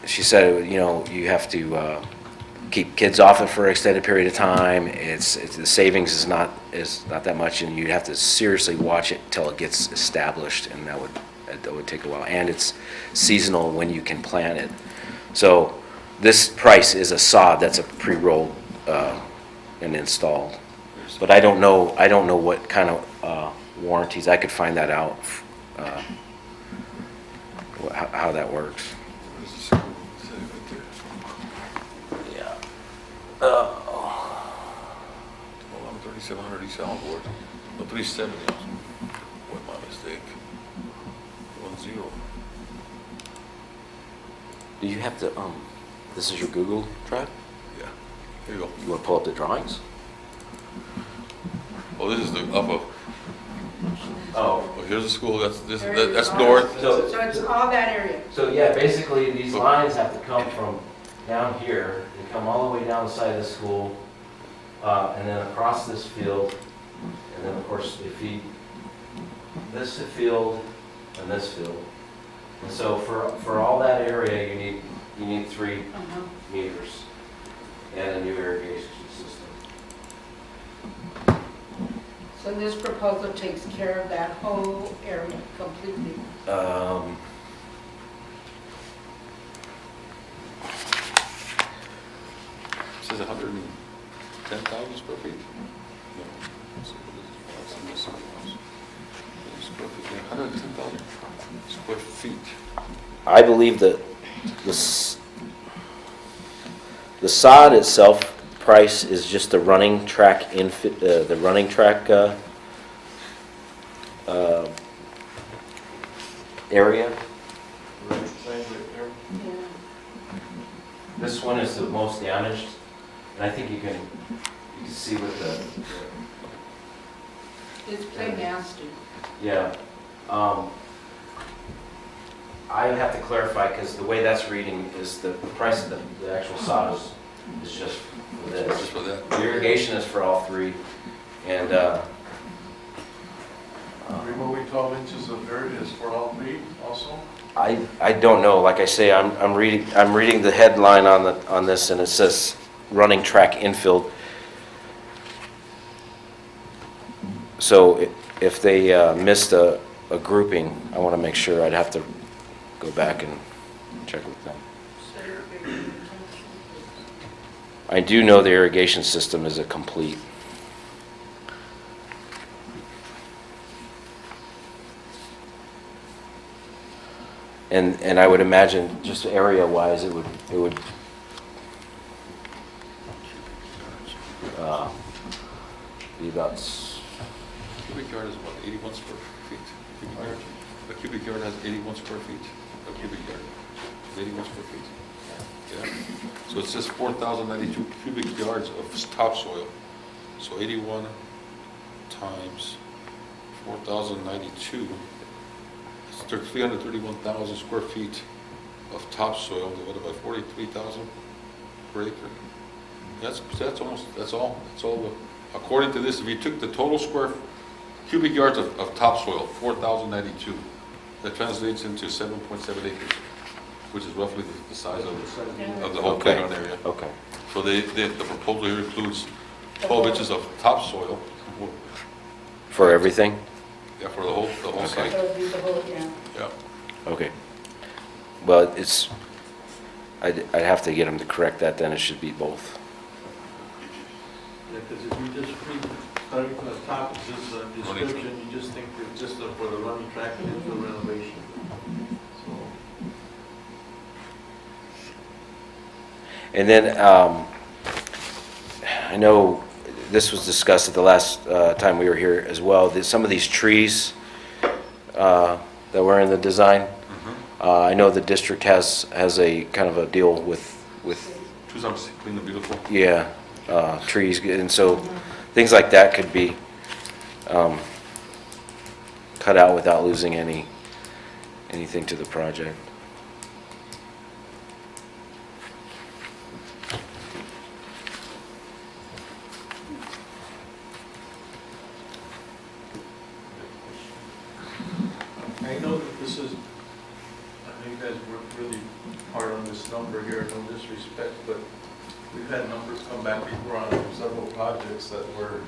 Speaker 9: she said, you have to keep kids off it for an extended period of time. It's the savings is not that much, and you have to seriously watch it till it gets established, and that would take a while. And it's seasonal when you can plant it. So this price is a sod that's a pre-rolled and installed. But I don't know what kind of warranties. I could find that out, how that works. Yeah.
Speaker 2: Hold on, 3,700 East Allenport. No, 370. What my mistake? 10.
Speaker 9: Do you have to, this is your Google Drive?
Speaker 2: Yeah. Here you go.
Speaker 9: You want to pull up the drawings?
Speaker 2: Oh, this is the upper.
Speaker 9: Oh.
Speaker 2: Oh, here's the school. That's north.
Speaker 6: So it's all that area.
Speaker 9: So yeah, basically these lines have to come from down here, they come all the way down the side of the school, and then across this field, and then of course they feed this field and this field. And so for all that area, you need 3 meters and a new irrigation system.
Speaker 6: So this proposal takes care of that whole area completely.
Speaker 2: It says 110,000 square feet? No. So what is it? That's in this one. Square feet, yeah, 110,000 square feet.
Speaker 9: I believe that the sod itself price is just the running track the running track area.
Speaker 1: Right, right there.
Speaker 6: Yeah.
Speaker 9: This one is the most damaged, and I think you can see with
Speaker 6: It's plain nasty.
Speaker 9: yeah. I would have to clarify, because the way that's reading is the price of the actual sod is just for
Speaker 2: Just
Speaker 9: this.
Speaker 2: for that.
Speaker 9: The irrigation is for all three, and
Speaker 1: Removing 12 inches of dirt is for all three also?
Speaker 9: I don't know. Like I say, I'm reading the headline on this, and it says running track infield. So if they missed a grouping, I want to make sure. I'd have to go back and check with them. I do know the irrigation system is a complete. And I would imagine, just area-wise, it would be about,
Speaker 2: Cubic yard is what, 81 square feet? Cubic yard? A cubic yard has 81 square feet. A cubic yard is 81 square feet. Yeah. So it says 4,092 cubic yards of topsoil. So 81 times 4,092, it's 331,000 square feet of topsoil divided by 43,000 per acre. That's all. According to this, if you took the total cubic yards of topsoil, 4,092, that translates into 7.7 acres, which is roughly the size of the whole
Speaker 9: Okay.
Speaker 2: playground area.
Speaker 9: okay.
Speaker 2: So the proposal here includes 12 inches of topsoil,
Speaker 9: For everything?
Speaker 2: yeah, for the whole site.
Speaker 6: So it'd be the whole, yeah.
Speaker 2: Yeah.
Speaker 9: Okay. Well, I'd have to get them to correct that, then it should be both.
Speaker 1: Yeah, because if you just read, starting from the top, it says description, you just think it's just for the running track and infill renovation. So,
Speaker 9: And then, I know this was discussed at the last time we were here as well, that some of these trees that were in the design, I know the district has a kind of a deal with,
Speaker 2: Choose up clean and beautiful.
Speaker 9: yeah, trees, and so things like that could be cut out without losing anything to the project.
Speaker 1: I know that this is, I know you guys worked really hard on this number here, no disrespect, but we've had numbers come back before on several projects that were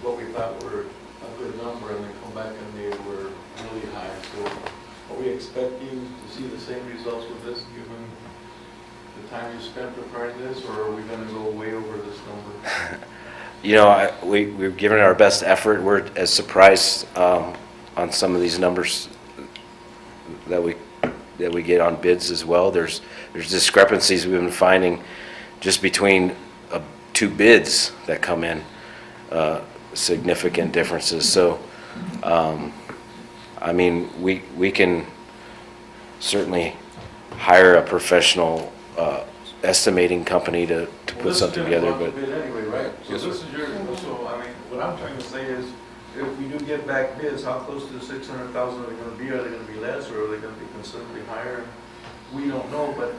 Speaker 1: what we thought were a good number, and they come back and they were really high. So are we expecting to see the same results with this, given the time you spent preparing this, or are we going to go way over this number?
Speaker 9: You know, we've given it our best effort. We're as surprised on some of these numbers that we get on bids as well. There's discrepancies we've been finding just between two bids that come in, significant differences. So, I mean, we can certainly hire a professional estimating company to put something together, but
Speaker 1: Bid anyway, right? So
Speaker 2: Yes, sir.
Speaker 1: this is your, so, I mean, what I'm trying to say is, if we do get back bids, how close to the 600,000 are they gonna be? Are they gonna be less, or are they gonna be considerably higher? We don't know, but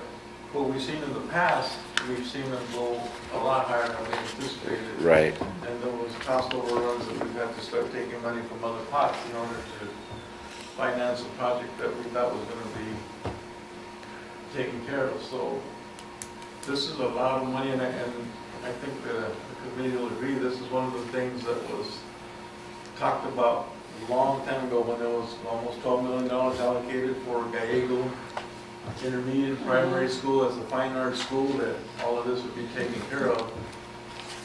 Speaker 1: what we've seen in the past, we've seen them go a lot higher than we anticipated.
Speaker 9: right.
Speaker 1: And there was cost overruns that we've had to start taking money from other pots in order to finance a project that we thought was gonna be taken care of. So this is a lot of money, and I think the committee will agree, this is one of the things that was talked about a long time ago when there was almost $12 million allocated for Gallego Intermediate Primary School as a fine arts school, that all of this would be taken care of.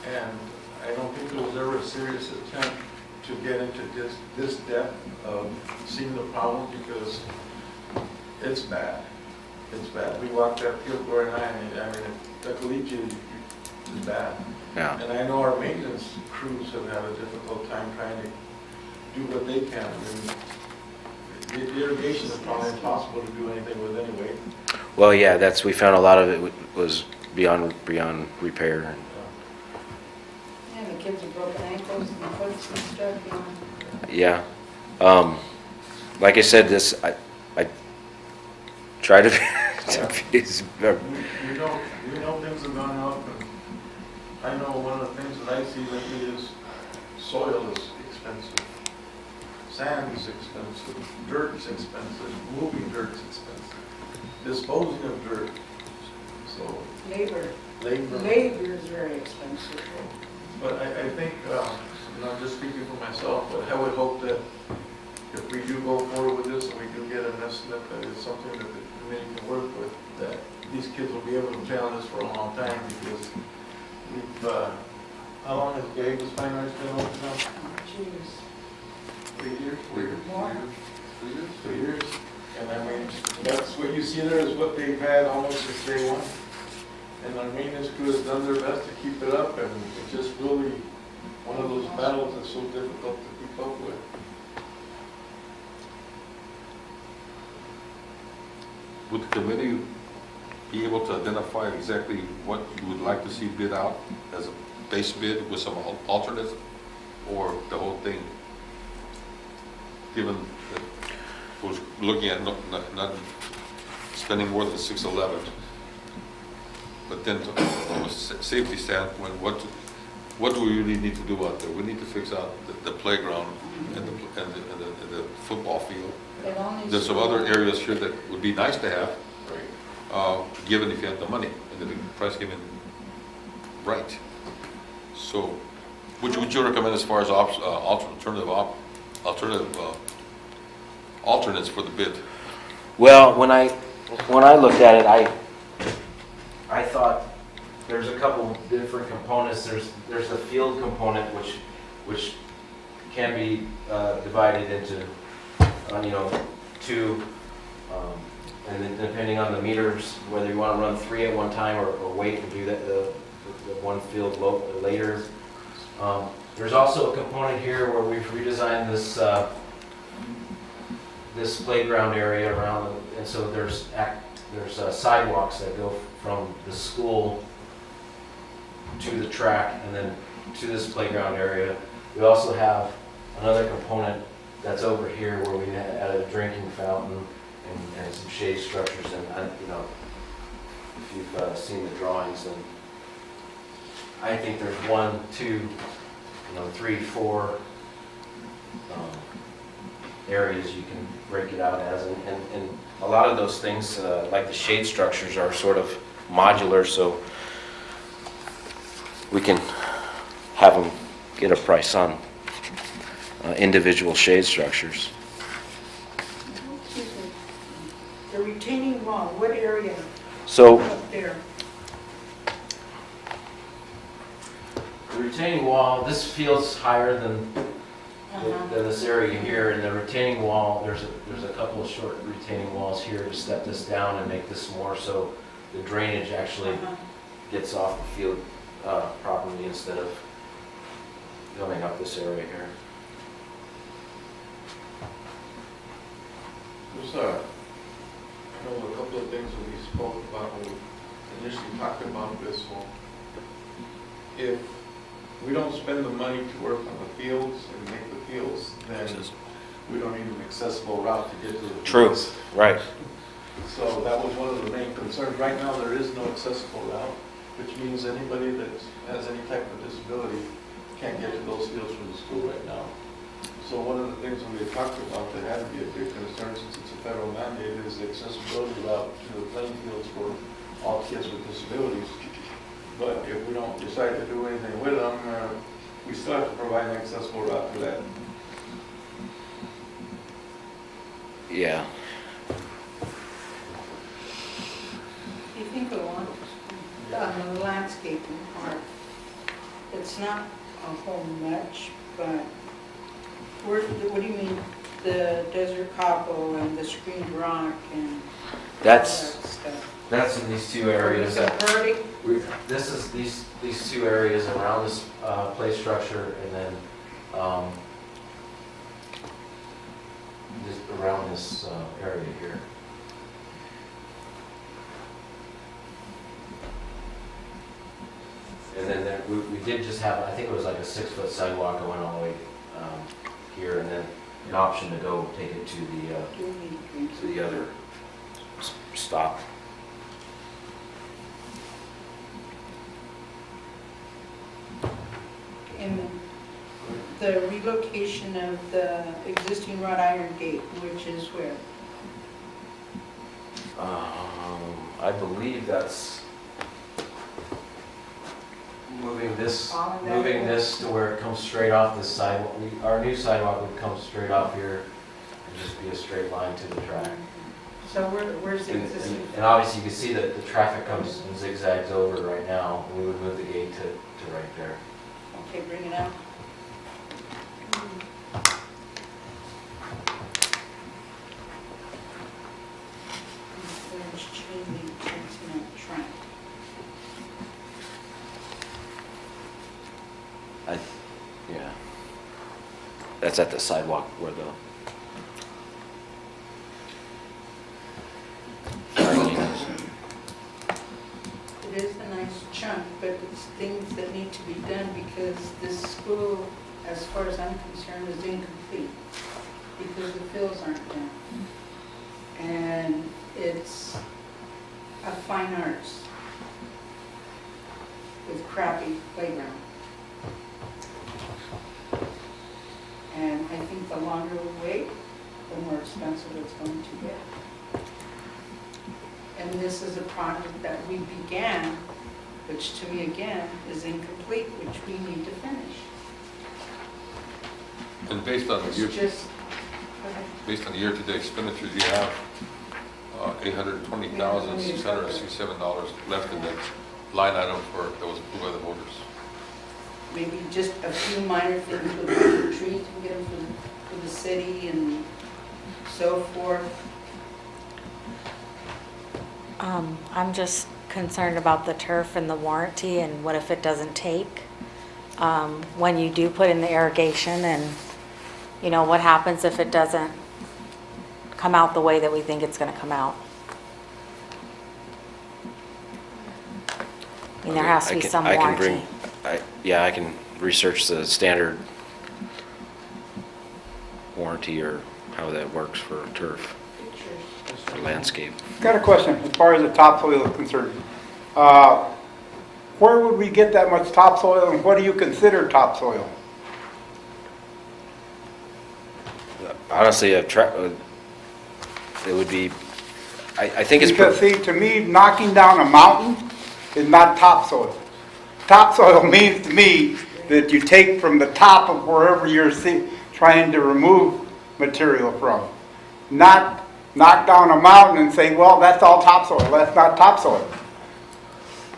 Speaker 1: And I don't think there was ever a serious attempt to get into this depth of seeing the problem, because it's bad. It's bad. We walked that field, Gloria and I mean, the collegiate is bad.
Speaker 9: Yeah.
Speaker 1: And I know our maintenance crews have had a difficult time trying to do what they can. I mean, the irrigation is probably impossible to do anything with anyway.
Speaker 9: Well, yeah, we found a lot of it was beyond repair.
Speaker 6: Yeah, the kids have broken ankles and foots and stuff, you know.
Speaker 9: Yeah. Like I said, I try to be as
Speaker 1: We know things have gone up, and I know one of the things that I see lately is soil is expensive. Sand is expensive, dirt is expensive, moving dirt is expensive, disposing of dirt, so
Speaker 6: Labor is very expensive.
Speaker 1: But I think, not just speaking for myself, but I would hope that if we do go forward with this and we do get an estimate that is something that the committee can work with, that these kids will be able to pay on this for a long time, because we've, how long has Gallego's Fine Arts been open now?
Speaker 6: Jeez.
Speaker 1: 3 years? 4 years?
Speaker 6: More.
Speaker 1: 2 years. And I mean, that's what you see there is what they've had almost since day one. And our maintenance crew has done their best to keep it up, and it's just really one of those battles that's so difficult to keep up with.
Speaker 2: Would the committee be able to identify exactly what you would like to see bid out as a base bid with some alternates, or the whole thing? Given that was looking at not spending more than 611, but then from a safety standpoint, what do we really need to do out there? We need to fix out the playground and the football field.
Speaker 6: It all needs
Speaker 2: There's
Speaker 6: to
Speaker 2: some
Speaker 6: be
Speaker 2: other
Speaker 6: done.
Speaker 2: areas here that would be nice to have, given if you had the money and the price came in right. So, which would you recommend as far as alternates for the bid?
Speaker 9: Well, when I looked at it, I thought there's a couple different components. There's the field component, which can be divided into two, and then depending on the meters, whether you want to run 3 at one time or wait and do that the one field later. There's also a component here where we've redesigned this playground area around, and so there's sidewalks that go from the school to the track and then to this playground area. We also have another component that's over here where we added a drinking fountain and some shade structures, and if you've seen the drawings, then I think there's 1, 2, 3, 4 areas you can break it out as, and a lot of those things, like the shade structures, are sort of modular, so we can have them get a price on individual shade structures.
Speaker 6: Excuse me. The retaining wall, what area
Speaker 9: So
Speaker 6: up there?
Speaker 9: the retaining wall, this field's higher than
Speaker 6: Uh-huh.
Speaker 9: this area here, and the retaining wall, there's a couple of short retaining walls here to step this down and make this more so the drainage actually
Speaker 6: Uh-huh.
Speaker 9: gets off the field properly instead of coming up this area here.
Speaker 1: There's a couple of things that we spoke about when we initially talked about this one. If we don't spend the money to work on the fields and make the fields, then we don't need an accessible route to get to the fields.
Speaker 9: Right.
Speaker 1: So that was one of the main concerns. Right now, there is no accessible route, which means anybody that has any type of disability can't get to those fields from the school right now. So one of the things that we had talked about that had to be a big concern, since it's a federal mandate, is the accessibility route to the playing fields for all kids with disabilities. but if we don't decide to do anything with them, we still have to provide an accessible route for that.
Speaker 9: Yeah.
Speaker 6: You think along the landscaping part, it's not a whole much, but what do you mean, the desert cobble and the screened rock and all that stuff?
Speaker 9: That's in these two
Speaker 6: Is it hurting?
Speaker 9: This is these two areas around this play structure, and then just around this area here. And then we did just have, I think it was like a 6-foot sidewalk going all the way here, and then an option to go take it to the other stop.
Speaker 6: And the relocation of the existing wrought iron gate, which is where?
Speaker 9: I believe that's moving this to where it comes straight off the sidewalk. Our new sidewalk would come straight off here and just be a straight line to the track.
Speaker 6: So where's the existing?
Speaker 9: And obviously you can see that the traffic comes and zigzags over right now. We would move the gate to right there.
Speaker 6: Okay, bring it out. There's chain link cement track.
Speaker 9: Yeah. That's at the sidewalk where the parking is.
Speaker 6: It is a nice chunk, but it's things that need to be done because this school, as far as I'm concerned, is incomplete because the fields aren't done. And it's a fine arts with crappy playground. And I think the longer we wait, the more expensive it's going to get. And this is a project that we began, which to me again is incomplete, which we need to finish.
Speaker 2: And based on
Speaker 6: It's
Speaker 2: the
Speaker 6: just, okay.
Speaker 2: based on the year-to-date expenditures, you have $820,667 left in that line item that was approved by the voters.
Speaker 6: Maybe just a few minor things with the trees and get them for the city and so forth.
Speaker 3: I'm just concerned about the turf and the warranty and what if it doesn't take? When you do put in the irrigation and, you know, what happens if it doesn't come out the way that we think it's gonna come out? I mean, there has to be some warranty.
Speaker 9: Yeah, I can research the standard warranty or how that works for turf or landscape.
Speaker 4: Got a question as far as the topsoil is concerned. Where would we get that much topsoil and what do you consider topsoil?
Speaker 9: Honestly, it would be, I think it's.
Speaker 4: Because see, to me, knocking down a mountain is not topsoil. Topsoil means to me that you take from the top of wherever you're trying to remove material from. Not knock down a mountain and say, well, that's all topsoil. That's not topsoil.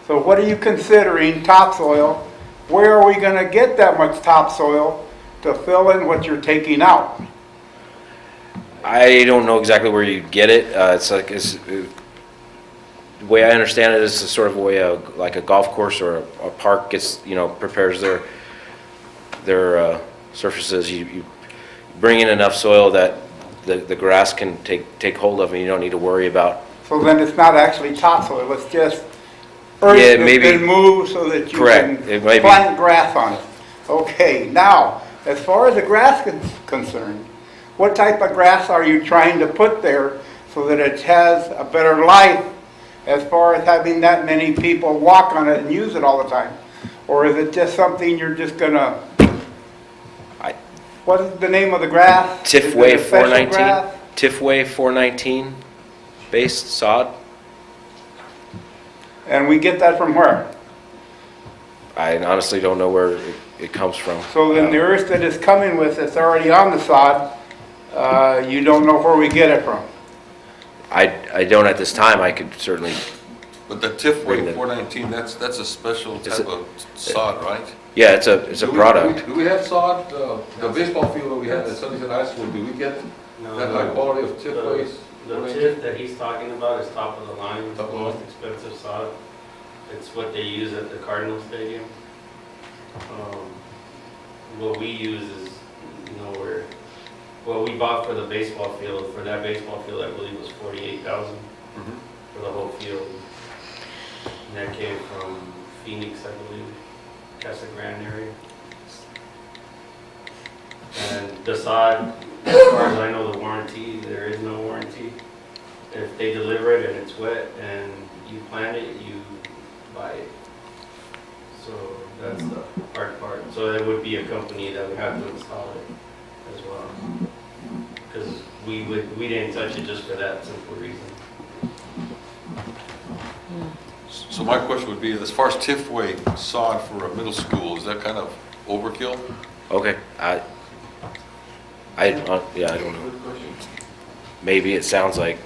Speaker 4: So what are you considering topsoil? Where are we going to get that much topsoil to fill in what you're taking out?
Speaker 9: I don't know exactly where you get it. The way I understand it is sort of a way like a golf course or a park gets, prepares their surfaces. You bring in enough soil that the grass can take hold of, and you don't need to worry about.
Speaker 4: So then it's not actually topsoil. It's just earth
Speaker 9: Yeah,
Speaker 4: that's
Speaker 9: maybe.
Speaker 4: been moved so that you
Speaker 9: Correct.
Speaker 4: can
Speaker 9: It may be.
Speaker 4: plant grass on it. Okay, now, as far as the grass is concerned, what type of grass are you trying to put there so that it has a better life as far as having that many people walk on it and use it all the time? Or is it just something you're just gonna, what is the name of the grass? Is it
Speaker 9: Tiffway
Speaker 4: a special
Speaker 9: 419.
Speaker 4: grass?
Speaker 9: Tiffway 419 based sod.
Speaker 4: And we get that from where?
Speaker 9: I honestly don't know where it comes from.
Speaker 4: So then the earth that is coming with, that's already on the sod, you don't know where we get it from?
Speaker 9: I don't at this time. I could certainly,
Speaker 2: But the Tifway
Speaker 9: Bring it.
Speaker 2: 419, that's a special
Speaker 9: It's
Speaker 2: type
Speaker 9: a-
Speaker 2: of sod, right?
Speaker 9: yeah, it's a product.
Speaker 2: Do we have sod, the baseball field that we had at Sunnyside High School, do we get that high quality of Tifways?
Speaker 11: The tip that he's talking about is top of the line, it's the
Speaker 2: Top of the
Speaker 11: most
Speaker 2: line.
Speaker 11: expensive sod. It's what they use at the Cardinal Stadium. What we use is, what we bought for the baseball field, for that baseball field, I believe was 48,000
Speaker 2: Mhm.
Speaker 11: for the whole field. And that came from Phoenix, I believe, Casa Grande area. And the sod, as far as I know, the warranty, there is no warranty. If they deliver it and it's wet and you plant it, you buy it. So that's the hard part. So it would be a company that would have to install it as well. Because we didn't touch it just for that simple reason.
Speaker 2: So my question would be, as far as Tifway sod for a middle school, is that kind of overkill?
Speaker 9: Okay, yeah, I don't know.
Speaker 10: Good question.
Speaker 9: Maybe it sounds like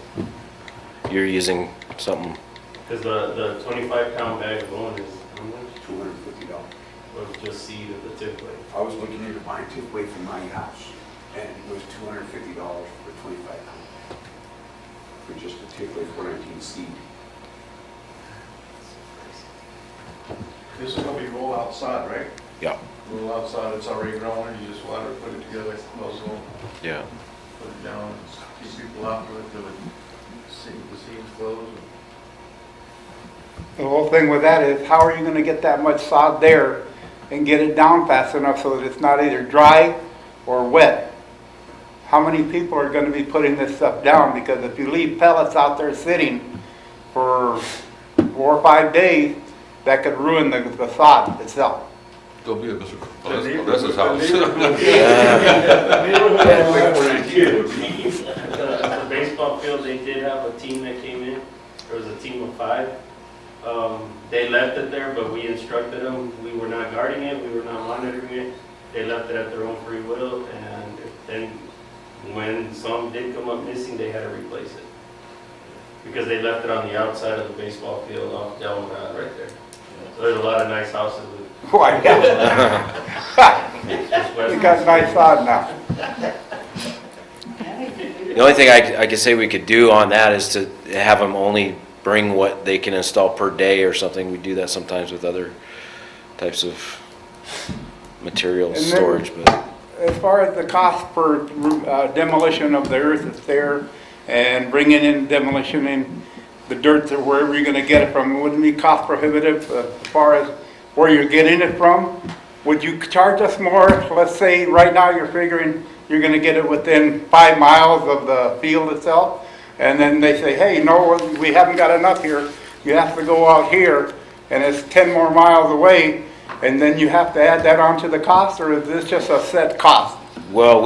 Speaker 9: you're using something.
Speaker 11: Because the 25-pound bag alone is how much?
Speaker 12: $250.
Speaker 11: Was just seed of the tip weight.
Speaker 12: I was looking into buying Tifway for my house, and it was $250 for 25 pounds. For just a Tifway 419 seed.
Speaker 1: This is gonna be roll outside, right?
Speaker 9: Yeah.
Speaker 1: Roll outside, it's already growing, you just water, put it together, close it,
Speaker 9: Yeah.
Speaker 1: put it down, keep people out of it till the seeds close.
Speaker 4: The whole thing with that is, how are you gonna get that much sod there and get it down fast enough so that it's not either dry or wet? How many people are gonna be putting this stuff down? Because if you leave pellets out there sitting for 4 or 5 days, that could ruin the sod itself.
Speaker 2: There'll be a Mr. That's his house.
Speaker 11: At the baseball field, they did have a team that came in. There was a team of 5. They left it there, but we instructed them. We were not guarding it. We were not monitoring it. They left it at their own free will. And then when some did come up missing, they had to replace it. Because they left it on the outside of the baseball field off Delmarad right there. So there's a lot of nice houses with
Speaker 4: Why, yeah.
Speaker 11: just west.
Speaker 4: You got nice sod now.
Speaker 9: The only thing I could say we could do on that is to have them only bring what they can install per day or something. We do that sometimes with other types of material
Speaker 4: And then-
Speaker 9: storage, but
Speaker 4: As far as the cost for demolition of the earth that's there and bringing in demolition in the dirt to wherever you're gonna get it from, wouldn't it be cost prohibitive as far as where you're getting it from? Would you charge us more? Let's say right now you're figuring you're gonna get it within 5 miles of the field itself, and then they say, hey, no, we haven't got enough here. You have to go out here, and it's 10 more miles away, and then you have to add that onto the cost, or is this just a set cost?
Speaker 9: well,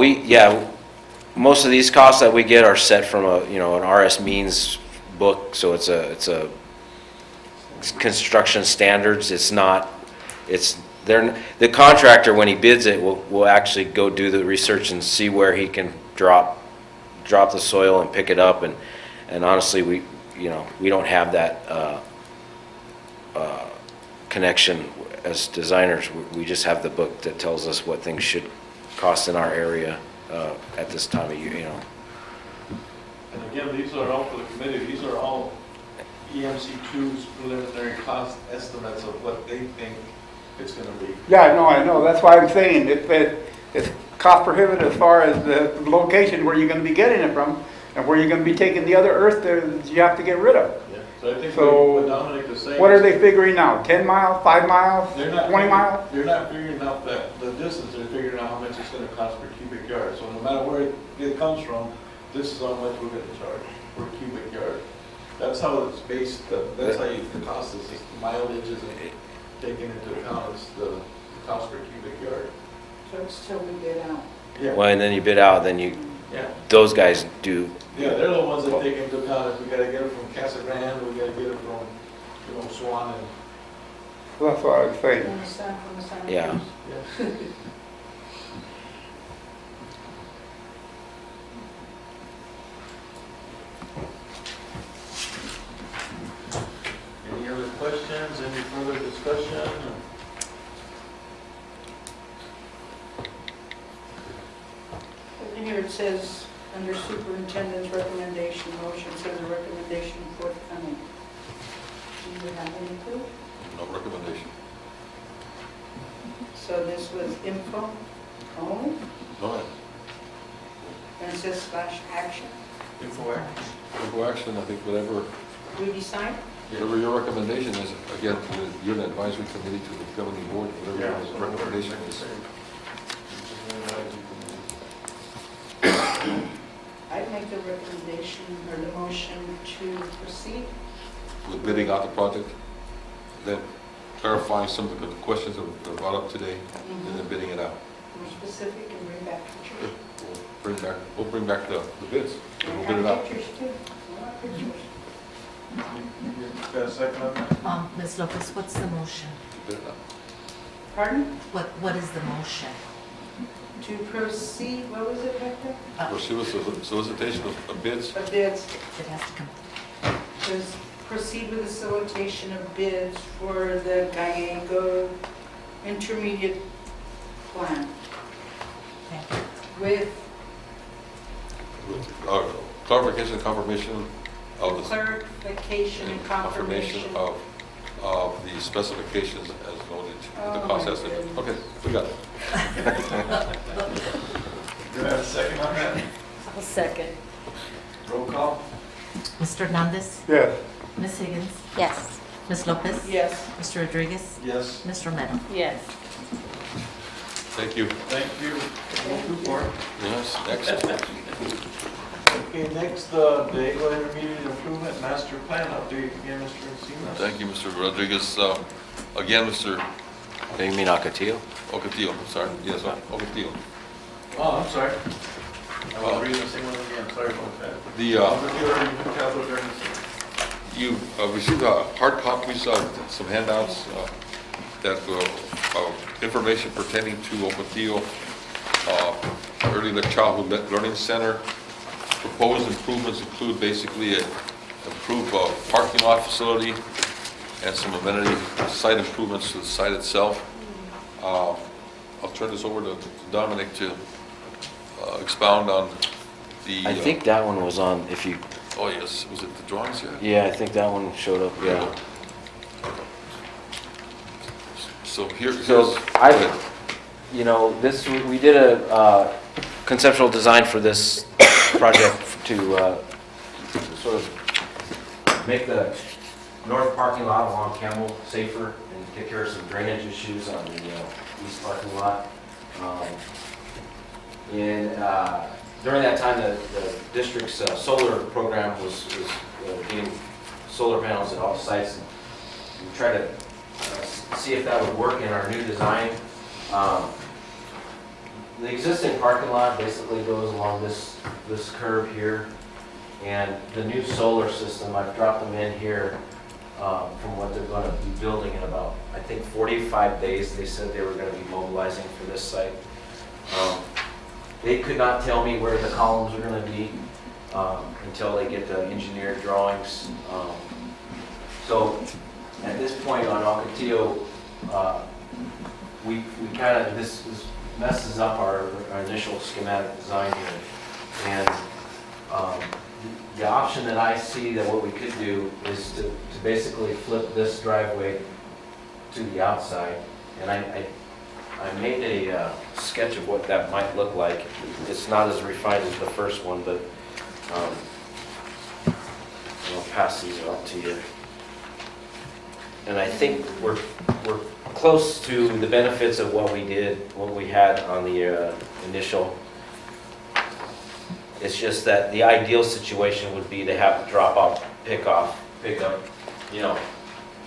Speaker 9: most of these costs that we get are set from an RS Means book, so it's construction standards. The contractor, when he bids it, will actually go do the research and see where he can drop the soil and pick it up, and honestly, we don't have that connection as designers. We just have the book that tells us what things should cost in our area at this time of year,
Speaker 1: And again, these are all for the committee, these are all EMC2's preliminary cost estimates of what they think it's gonna be.
Speaker 4: Yeah, I know, that's why I'm saying, it's cost prohibitive as far as the location where you're gonna be getting it from, and where you're gonna be taking the other earth that you have to get rid of.
Speaker 1: Yeah. So I think
Speaker 4: So,
Speaker 1: what Dominic is saying.
Speaker 4: What are they figuring now, 10 miles, 5 miles,
Speaker 1: They're not
Speaker 4: 20
Speaker 1: figuring-
Speaker 4: miles?
Speaker 1: They're not figuring out the distance, they're figuring out how much it's gonna cost per cubic yard. So no matter where it comes from, this is how much we're gonna charge per cubic yard. That's how it's based, that's how the cost is, the mileage is taken into account, it's the cost per cubic yard.
Speaker 6: So it's till we get out.
Speaker 1: Yeah,
Speaker 9: Well, and then you bid out, then
Speaker 1: yeah,
Speaker 9: those guys do,
Speaker 1: yeah, they're the ones that take into account if we gotta get it from Casa Grande, we gotta get it from, Swan
Speaker 4: That's what I was saying.
Speaker 6: On the side, on the side.
Speaker 9: Yeah.
Speaker 10: Any other questions, any further discussion?
Speaker 6: And here it says, under superintendent's recommendation, motion says a recommendation forthcoming. Do you have any clue?
Speaker 2: No recommendation.
Speaker 6: So this was info only,
Speaker 2: No,
Speaker 6: and it says slash action.
Speaker 10: Info action.
Speaker 2: no action, I think whatever,
Speaker 6: We decide?
Speaker 2: whatever your recommendation is, again, you're an advisory committee to the governing board, whatever your recommendation is.
Speaker 6: I'd make the recommendation or the motion to proceed.
Speaker 2: With bidding out the project, then clarifying some of the questions that were brought up today, and then bidding it out.
Speaker 6: More specific and bring back pictures.
Speaker 2: We'll bring back the bids, and we'll bid it
Speaker 6: And
Speaker 2: out.
Speaker 6: pictures too. I want pictures.
Speaker 10: You got a second on that?
Speaker 8: Ms. Lopez, what's the motion?
Speaker 2: Bid it out.
Speaker 6: Pardon?
Speaker 8: What is the motion?
Speaker 6: To proceed, what was it back there?
Speaker 2: Pursue a solicitation of bids.
Speaker 6: Of bids.
Speaker 8: It has to come.
Speaker 6: Says proceed with the solicitation of bids for the Gallego intermediate plan
Speaker 8: Okay.
Speaker 6: with
Speaker 2: Clarification and confirmation of the.
Speaker 6: clarification and confirmation.
Speaker 2: of the specifications as noted in the
Speaker 6: Oh,
Speaker 2: cost
Speaker 6: my
Speaker 2: estimate.
Speaker 6: goodness.
Speaker 2: Okay, we got it.
Speaker 10: Do I have a second on that?
Speaker 7: I'll second.
Speaker 10: Roll call?
Speaker 8: Mr. Hernandez,
Speaker 4: Yes.
Speaker 8: Ms. Higgins,
Speaker 3: Yes.
Speaker 8: Ms. Lopez,
Speaker 6: Yes.
Speaker 8: Mr. Rodriguez,
Speaker 10: Yes.
Speaker 8: Ms. Romero.
Speaker 7: Yes.
Speaker 2: Thank you.
Speaker 10: Thank you. Move to board.
Speaker 2: Yes, next.
Speaker 10: Okay, next, the Dago Intermediate Improvement Master Plan update again, Mr. Encinas.
Speaker 2: Thank you, Mr. Rodriguez. Again, Mr.
Speaker 9: You mean Ocotillo?
Speaker 2: Ocotillo, I'm sorry. Yes, Ocotillo.
Speaker 10: Oh, I'm sorry. I was reading the same one again, sorry about that.
Speaker 2: The, you received hard copies of some handouts that information pertaining to Ocotillo Early Childhood Learning Center. Proposed improvements include basically an improved parking lot facility and some amenity site improvements to the site itself. I'll turn this over to Dominic to expound on the.
Speaker 9: I think that one was on, if you,
Speaker 2: Oh, yes, was it the drawings here?
Speaker 9: yeah, I think that one showed up, yeah.
Speaker 2: So here's.
Speaker 9: So
Speaker 2: go
Speaker 9: I,
Speaker 2: ahead.
Speaker 9: you know, this, we did a conceptual design for this project to sort of make the north parking lot along Campbell safer and take care of some drainage issues on the east parking lot. During that time, the district's solar program was getting solar panels at all sites. And we tried to see if that would work in our new design. The existing parking lot basically goes along this curve here, and the new solar system, I've dropped them in here from what they're going to be building in about, I think, 45 days. They said they were going to be mobilizing for this site. They could not tell me where the columns are going to be until they get the engineered drawings. So at this point on Ocotillo, we kind of, this messes up our initial schematic design here. And the option that I see that what we could do is to basically flip this driveway to the outside. And I made a sketch of what that might look like. It's not as refined as the first one, but I'll pass these out to you. And I think we're close to the benefits of what we did, what we had on the initial. It's just that the ideal situation would be to have the drop off, pick up, you know,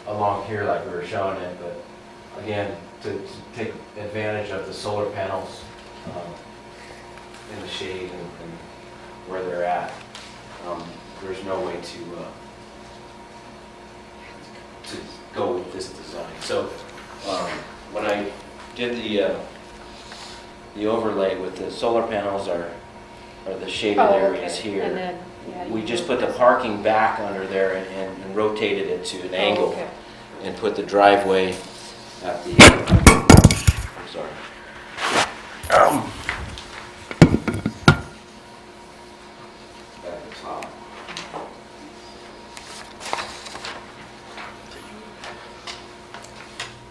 Speaker 9: along here like we were showing it, but again, to take advantage of the solar panels in the shade and where they're at. There's no way to to go with this design. So when I did the overlay with the solar panels are the shaded
Speaker 7: Oh,
Speaker 9: areas
Speaker 7: okay.
Speaker 9: here.
Speaker 7: And then, yeah,
Speaker 9: We
Speaker 7: you
Speaker 9: just
Speaker 7: move
Speaker 9: put the
Speaker 7: this.
Speaker 9: parking back under there and rotated it to an
Speaker 7: Oh,
Speaker 9: angle
Speaker 7: okay.
Speaker 9: and put the driveway at the, I'm sorry. At the top.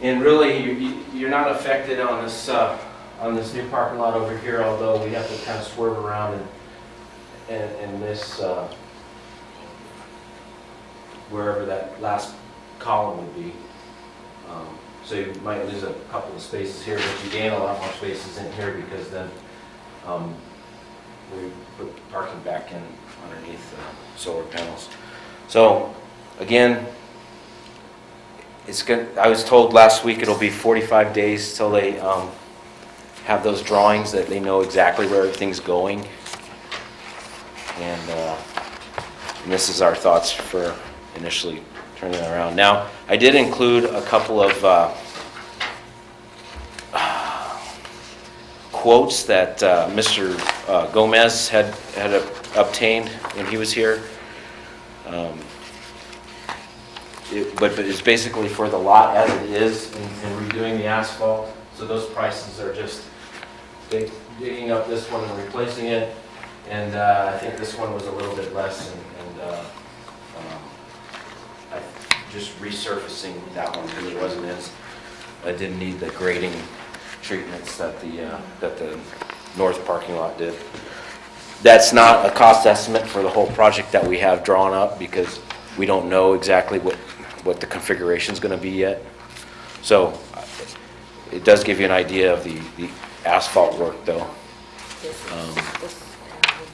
Speaker 9: And really, you're not affected on this new parking lot over here, although we have to kind of swerve around and miss wherever that last column would be. So you might lose a couple of spaces here, but you gain a lot more spaces in here because then we put parking back in underneath the solar panels. So again, it's good. I was told last week it'll be 45 days till they have those drawings that they know exactly where everything's going. And this is our thoughts for initially turning it around. Now, I did include a couple of quotes that Mr. Gomez had obtained when he was here. But it's basically for the lot as it is and redoing the asphalt. So those prices are just digging up this one and replacing it. And I think this one was a little bit less and just resurfacing that one because it wasn't as, I didn't need the grading treatments that the north parking lot did. That's not a cost estimate for the whole project that we have drawn up because we don't know exactly what the configuration is going to be yet. So it does give you an idea of the asphalt work though.
Speaker 7: This would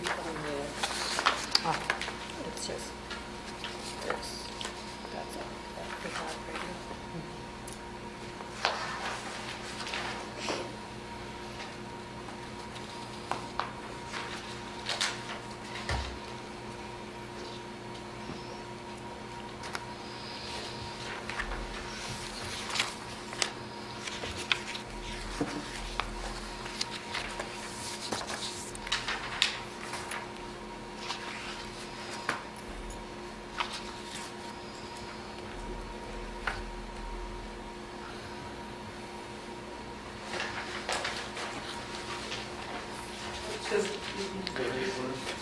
Speaker 7: be on the, oh, it's just this, that's all that we have right now.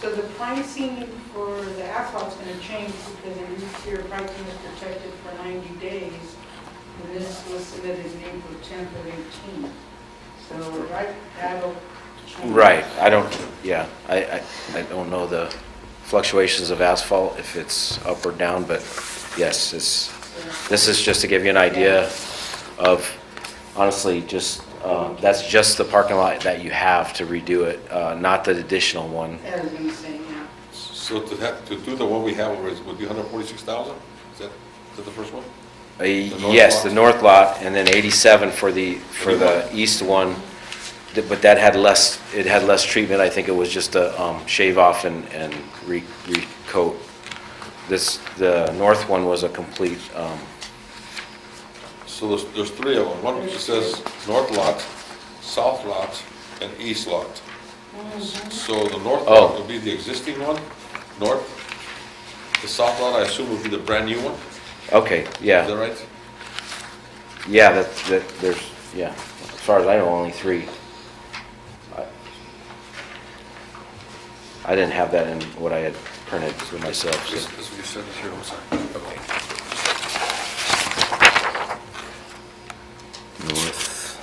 Speaker 6: So the pricing for the asphalt's gonna change because your pricing is protected for 90 days. And this was submitted in April 10th of 18. So, right, that'll change.
Speaker 9: Right, I don't don't know the fluctuations of asphalt, if it's up or down, but yes, this is just to give you an idea of, honestly, just, that's just the parking lot that you have to redo it, not the additional one.
Speaker 6: I was gonna say, yeah.
Speaker 2: So to do the one we have would be 146,000? Is that the first one?
Speaker 9: Yes,
Speaker 2: lot?
Speaker 9: the north lot, and then 87 for the east one, but that had less, it had less treatment. I think it was just a shave off and recoat. The north one was a complete,
Speaker 2: So there's three of them. One which says north lot, south lot, and east lot. So the north lot would be the existing one, north. The south lot, I assume, would be the brand new one.
Speaker 9: okay, yeah.
Speaker 2: Is that right?
Speaker 9: Yeah, there's, yeah, as far as I know, only three. I didn't have that in what I had printed for myself,
Speaker 2: This
Speaker 9: so.
Speaker 2: is what you said here, I'm sorry.
Speaker 9: Okay. North,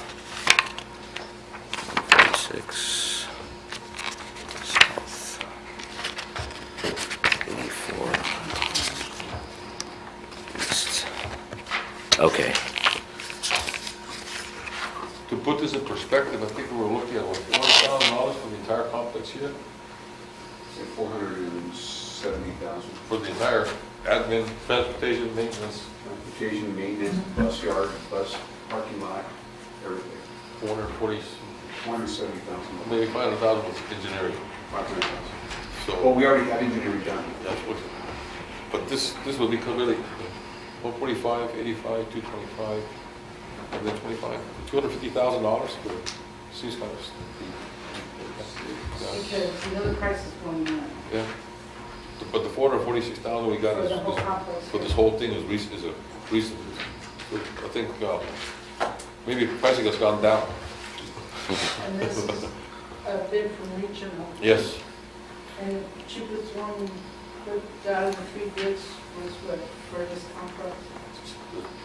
Speaker 9: 146, south, 84, east. Okay.
Speaker 2: To put this in perspective, I think we were looking at what, $400,000 for the entire complex here,
Speaker 12: Say 470,000.
Speaker 2: for the entire admin, transportation, maintenance,
Speaker 12: Transportation, maintenance, bus yard, bus parking lot, everything.
Speaker 2: 440,
Speaker 12: 470,000.
Speaker 2: maybe 500,000 was engineering.
Speaker 12: 500,000. Well,
Speaker 2: So
Speaker 12: we already have engineering done.
Speaker 2: that's what, but this would be really 125, 85, 225, and then 25, $250,000 for seems kind of steep.
Speaker 6: Because the other price is going up
Speaker 2: Yeah, but the 446,000 we got
Speaker 6: for
Speaker 2: is,
Speaker 6: the whole complex.
Speaker 2: for this whole thing is a recent. I think maybe pricing has gone down.
Speaker 6: And this is a bid from regional.
Speaker 2: Yes,
Speaker 6: And the cheapest one put out of the three bids was what, for this complex?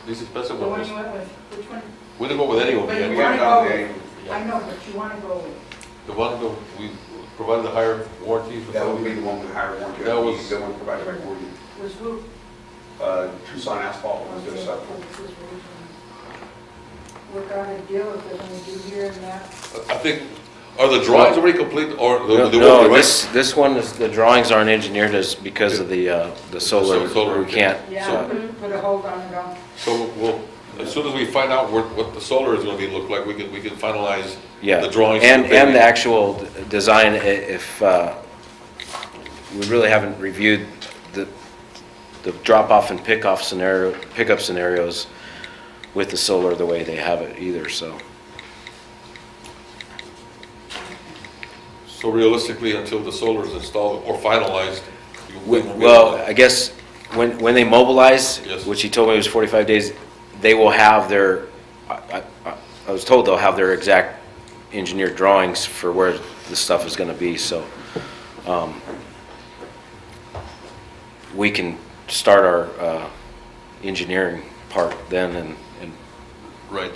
Speaker 2: these expensive
Speaker 6: The one
Speaker 2: ones.
Speaker 6: you went with, which one?
Speaker 2: We didn't go with any of
Speaker 6: But
Speaker 2: them
Speaker 6: you
Speaker 2: yet.
Speaker 6: wanna
Speaker 12: got
Speaker 6: go
Speaker 12: the-
Speaker 6: with, I know, but you wanna go with.
Speaker 2: The one that we provided the higher warranty for.
Speaker 12: That would be the one with the higher warranty.
Speaker 2: That was-
Speaker 12: The one provided by Gordon.
Speaker 6: Was who?
Speaker 12: Tucson Asphalt was their sub.
Speaker 6: Work out a deal if they're gonna do here and that.
Speaker 2: I think, are the drawings already complete or the
Speaker 9: No,
Speaker 2: will be,
Speaker 9: no,
Speaker 2: right?
Speaker 9: this one is, the drawings aren't engineered as, because of the solar,
Speaker 2: Solar,
Speaker 9: we
Speaker 2: okay.
Speaker 9: can't.
Speaker 6: Yeah, put a hold on it all.
Speaker 2: So we'll, as soon as we find out what the solar is gonna be look like, we can finalize
Speaker 9: Yeah,
Speaker 2: the drawings.
Speaker 9: and,
Speaker 2: for the
Speaker 9: and
Speaker 2: bidding.
Speaker 9: the actual design, if, we really haven't reviewed the drop-off and pickup scenarios with the solar the way they have it either, so.
Speaker 2: So realistically, until the solar is installed or finalized. we won't be
Speaker 9: Well,
Speaker 2: able to-
Speaker 9: I guess when they mobilize,
Speaker 2: Yes.
Speaker 9: which he told me was 45 days, they will have their, I was told they'll have their exact engineered drawings for where the stuff is gonna be, so we can start our engineering part then and
Speaker 2: Right,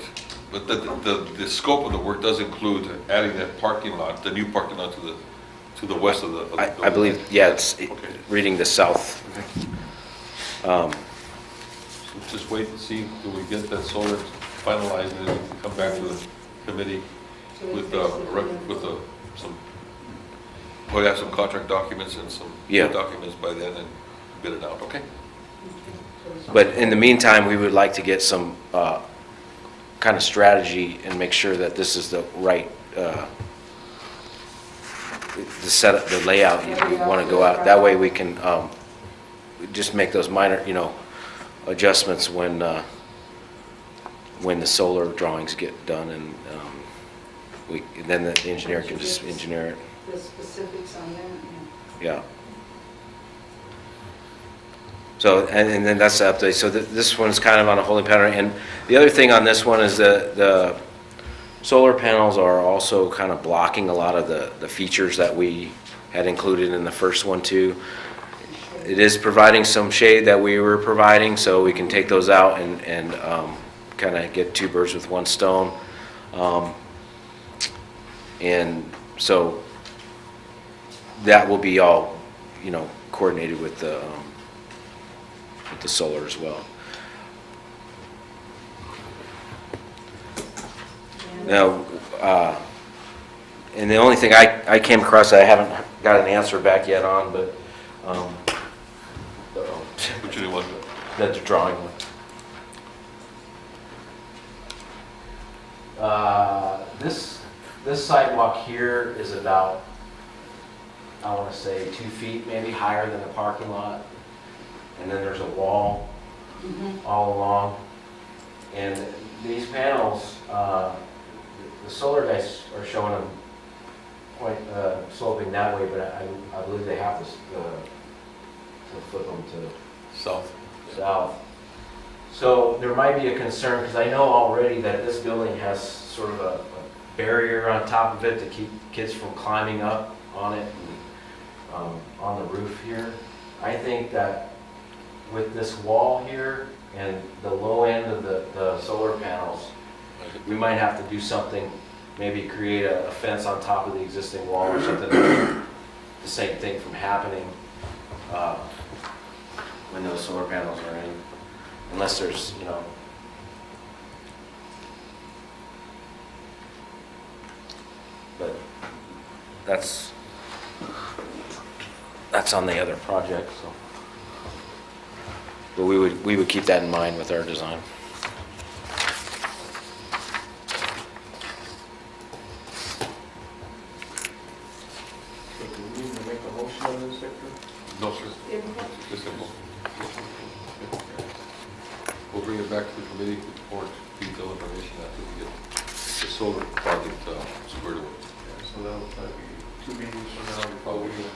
Speaker 2: but the scope of the work does include adding that parking lot, the new parking lot to the west of the. of the
Speaker 9: I
Speaker 2: building.
Speaker 9: believe, yeah, it's
Speaker 2: Okay.
Speaker 9: reading the south.
Speaker 2: So just wait and see, do we get that solar finalized, and then we can come back to the committee
Speaker 6: So
Speaker 2: with,
Speaker 6: it's
Speaker 2: some, we'll have some contract documents and some
Speaker 9: Yeah.
Speaker 2: documents by then and bid it out, okay?
Speaker 9: But in the meantime, we would like to get some kind of strategy and make sure that this is the right, the setup, the layout you want to go out. That way we can just make those minor, adjustments when the solar drawings get done, and then the engineer can just engineer it.
Speaker 6: The specifics on that,
Speaker 9: Yeah. So, and then that's the update. So this one's kind of on a holding pattern. And the other thing on this one is the solar panels are also kind of blocking a lot of the features that we had included in the first one too. It is providing some shade that we were providing, so we can take those out and kind of get two birds with one stone. And so that will be all, coordinated with the solar as well. Now, and the only thing I came across, I haven't got an answer back yet on, but,
Speaker 2: Which you want?
Speaker 9: that's a drawing. This sidewalk here is about, I want to say 2 feet, maybe higher than the parking lot. And then there's a wall all along. And these panels, the solar guys are showing them quite sloping that way, but I believe they have to flip them to
Speaker 2: South.
Speaker 9: south. So there might be a concern, because I know already that this building has sort of a barrier on top of it to keep kids from climbing up on it, and, on the roof here. I think that with this wall here and the low end of the solar panels, we might have to do something, maybe create a fence on top of the existing wall or something to keep the same thing from happening when those solar panels are in, unless there's, but that's on the other project, so. But we would keep that in mind with our design.
Speaker 1: So do we need to make a motion on this, Victor?
Speaker 2: No, sir.
Speaker 6: yeah.
Speaker 2: Just a moment. committee to report detailed information after we get the solar project squared away.
Speaker 10: Yeah, so that'll probably be 2 meetings from now, we probably will.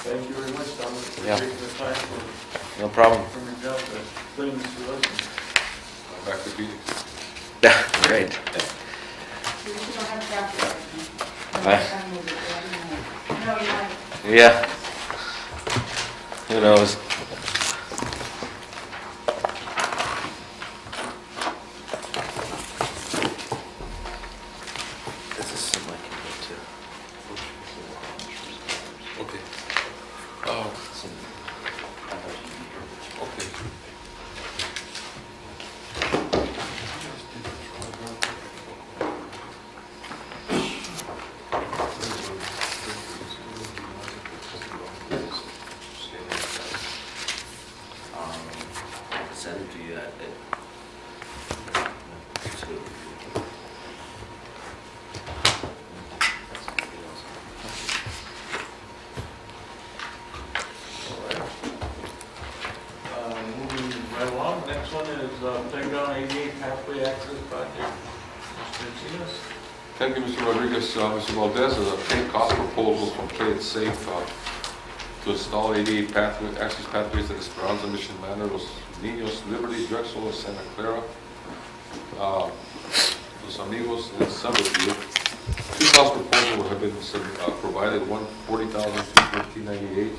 Speaker 1: Thank you very much, Dominic, for
Speaker 9: Yeah.
Speaker 1: taking the time for
Speaker 9: No problem.
Speaker 1: bringing down the things to us.
Speaker 2: Back to Phoenix.
Speaker 9: Great.
Speaker 6: We don't have traffic right
Speaker 9: Huh?
Speaker 6: now. No, you're not.
Speaker 9: Yeah. Who knows? This is something I can get to.
Speaker 2: Okay. Okay.
Speaker 9: Send it to you at.
Speaker 1: Moving right along, next one is Playground 88 Pathway Access Project. Mr. Encinas.
Speaker 2: Thank you, Mr. Rodriguez. Mr. Valdez, a paid cost proposal from Play It Safe to install 88 access pathways at Esperanza, Mission Manor, Los Niños, Liberty, Drexel, and Santa Clara. Los Amigos, and Summerfield. Two cost proposals have been provided, one $40,214.98,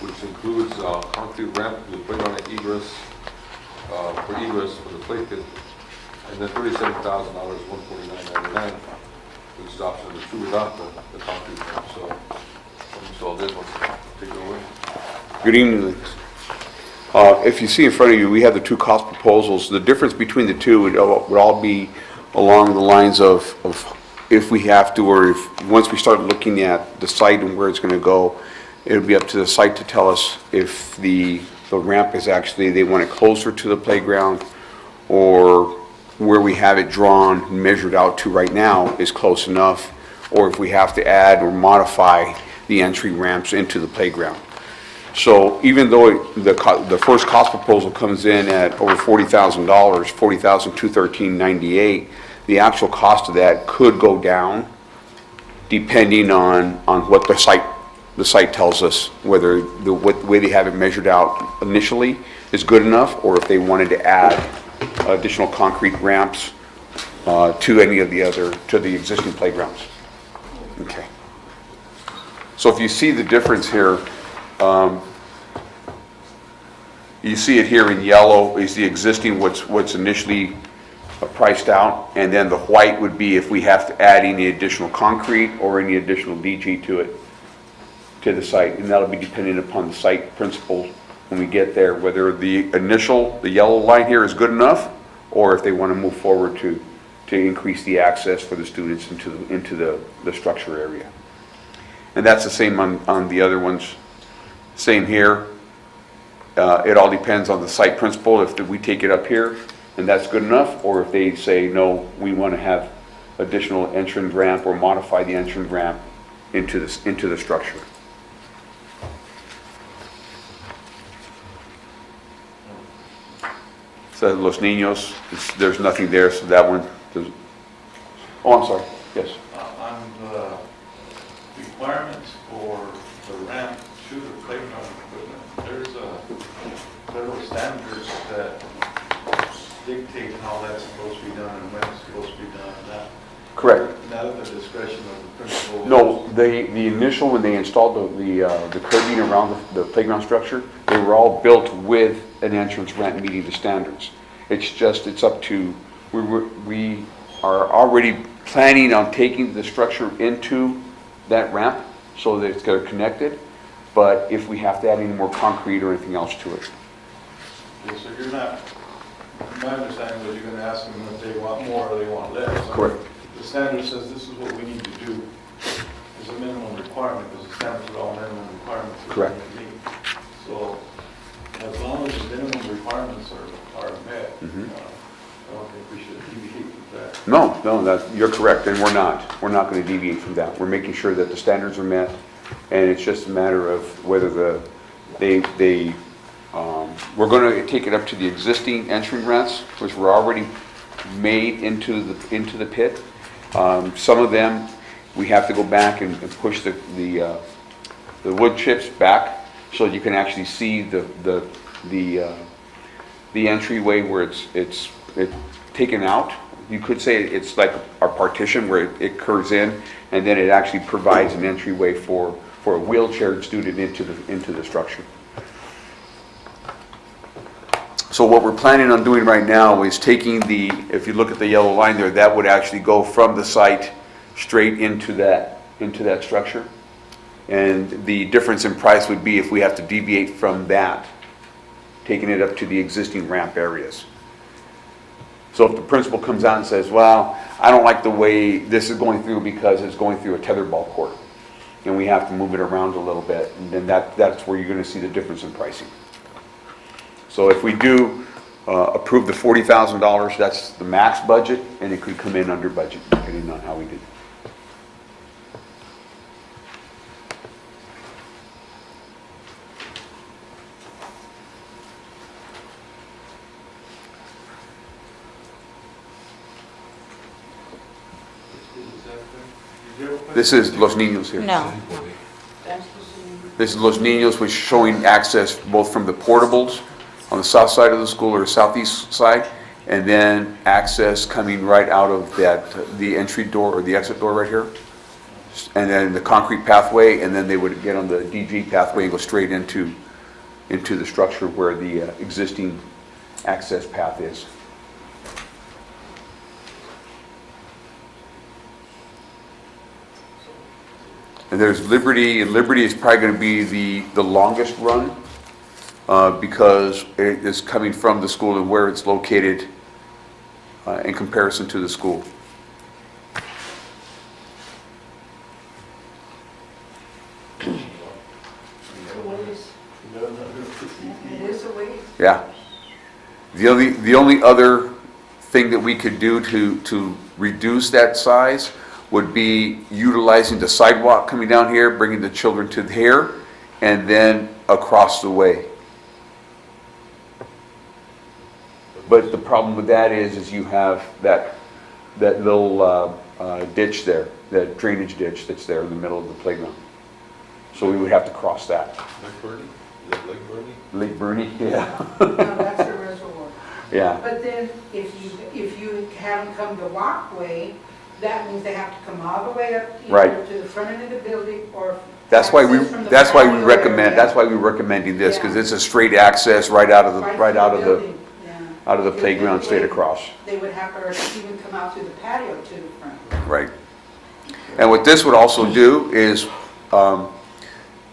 Speaker 2: which includes concrete ramp to the playground and egress, for the play pit, and then $37,000, $149.99, which is option number two without the concrete ramp. So, Mr. Valdez wants to take it away.
Speaker 12: Good evening. If you see in front of you, we have the two cost proposals. The difference between the two would all be along the lines of if we have to, or if, once we start looking at the site and where it's going to go, it would be up to the site to tell us if the ramp is actually, they want it closer to the playground, or where we have it drawn and measured out to right now is close enough, or if we have to add or modify the entry ramps into the playground. So even though the first cost proposal comes in at over $40,000, $40,213.98, the actual cost of that could go down depending on what the site tells us, whether the way they have it measured out initially is good enough, or if they wanted to add additional concrete ramps to any of the existing playgrounds. Okay. So if you see the difference here, you see it here in yellow is the existing, what's initially priced out, and then the white would be if we have to add any additional concrete or any additional DG to it, to the site, and that'll be dependent upon the site principal when we get there, whether the yellow line here is good enough, or if they want to move forward to increase the access for the students into the structure area. And that's the same on the other ones. Same here. It all depends on the site principal, if we take it up here and that's good enough, or if they say, no, we want to have additional entrance ramp or modify the entrance ramp into the structure. So Los Niños, there's nothing there, so that one doesn't. Oh, I'm sorry, yes.
Speaker 1: On the requirements for the ramp to the playground equipment, there's federal standards that dictate how that's supposed to be done and when it's supposed to be done.
Speaker 12: Correct.
Speaker 1: Not at the discretion of the principal.
Speaker 12: No, the initial, when they installed the curbing around the playground structure, they were all built with an entrance ramp meeting the standards. It's up to, we are already planning on taking the structure into that ramp so that it's connected, but if we have to add any more concrete or anything else to it.
Speaker 1: Okay, so you're not, my understanding was you're going to ask them if they want more or they want less.
Speaker 12: Correct.
Speaker 1: The standard says this is what we need to do. It's a minimum requirement, because the standards are all minimum requirements. that we
Speaker 12: Correct.
Speaker 1: need to meet. So as long as the minimum requirements are met, I don't think we should deviate from that.
Speaker 12: No, you're correct, and we're not going to deviate from that. We're making sure that the standards are met, and it's just a matter of whether they We're going to take it up to the existing entry ramps, which were already made into the pit. Some of them, we have to go back and push the wood chips back so you can actually see the entryway where it's taken out. You could say it's like our partition where it curves in, and then it actually provides an entryway for a wheelchair student into the structure. So what we're planning on doing right now is taking if you look at the yellow line there, that would actually go from the site straight into that structure. And the difference in price would be if we have to deviate from that, taking it up to the existing ramp areas. So if the principal comes out and says, well, I don't like the way this is going through because it's going through a tetherball court, and we have to move it around a little bit, and then that's where you're going to see the difference in pricing. So if we do approve the $40,000, that's the max budget, and it could come in under budget, depending on how we do. This is Los Niños here.
Speaker 3: No.
Speaker 12: This is Los Niños, which is showing access both from the portables on the south side of the school or southeast side, and then access coming right out of the entry door or the exit door right here. And then the concrete pathway, and then they would get on the DG pathway and go straight into the structure where the existing access path is. And there's Liberty, and Liberty is probably going to be the longest run because it is coming from the school and where it's located in comparison to the school.
Speaker 6: It is a waste.
Speaker 12: Yeah. The only other thing that we could do to reduce that size would be utilizing the sidewalk coming down here, bringing the children to here, and then across the way. But the problem with that is you have that little ditch there, that drainage ditch that's there in the middle of the playground. So we would have to cross that.
Speaker 2: Lake Bernie? Is that Lake Bernie?
Speaker 12: Lake Bernie, yeah.
Speaker 6: No, that's a reservoir.
Speaker 12: Yeah.
Speaker 6: But then if you have them come the walkway, that means they have to come all the way up
Speaker 12: Right.
Speaker 6: either to the front end of the building or.
Speaker 12: That's why we
Speaker 6: access from the patio area.
Speaker 12: that's why we're recommending this, because
Speaker 6: Yeah.
Speaker 12: it's a straight access right out of the
Speaker 6: building, yeah.
Speaker 12: playground straight across.
Speaker 6: They would have to even come out through the patio to the front.
Speaker 12: Right. And what this would also do is,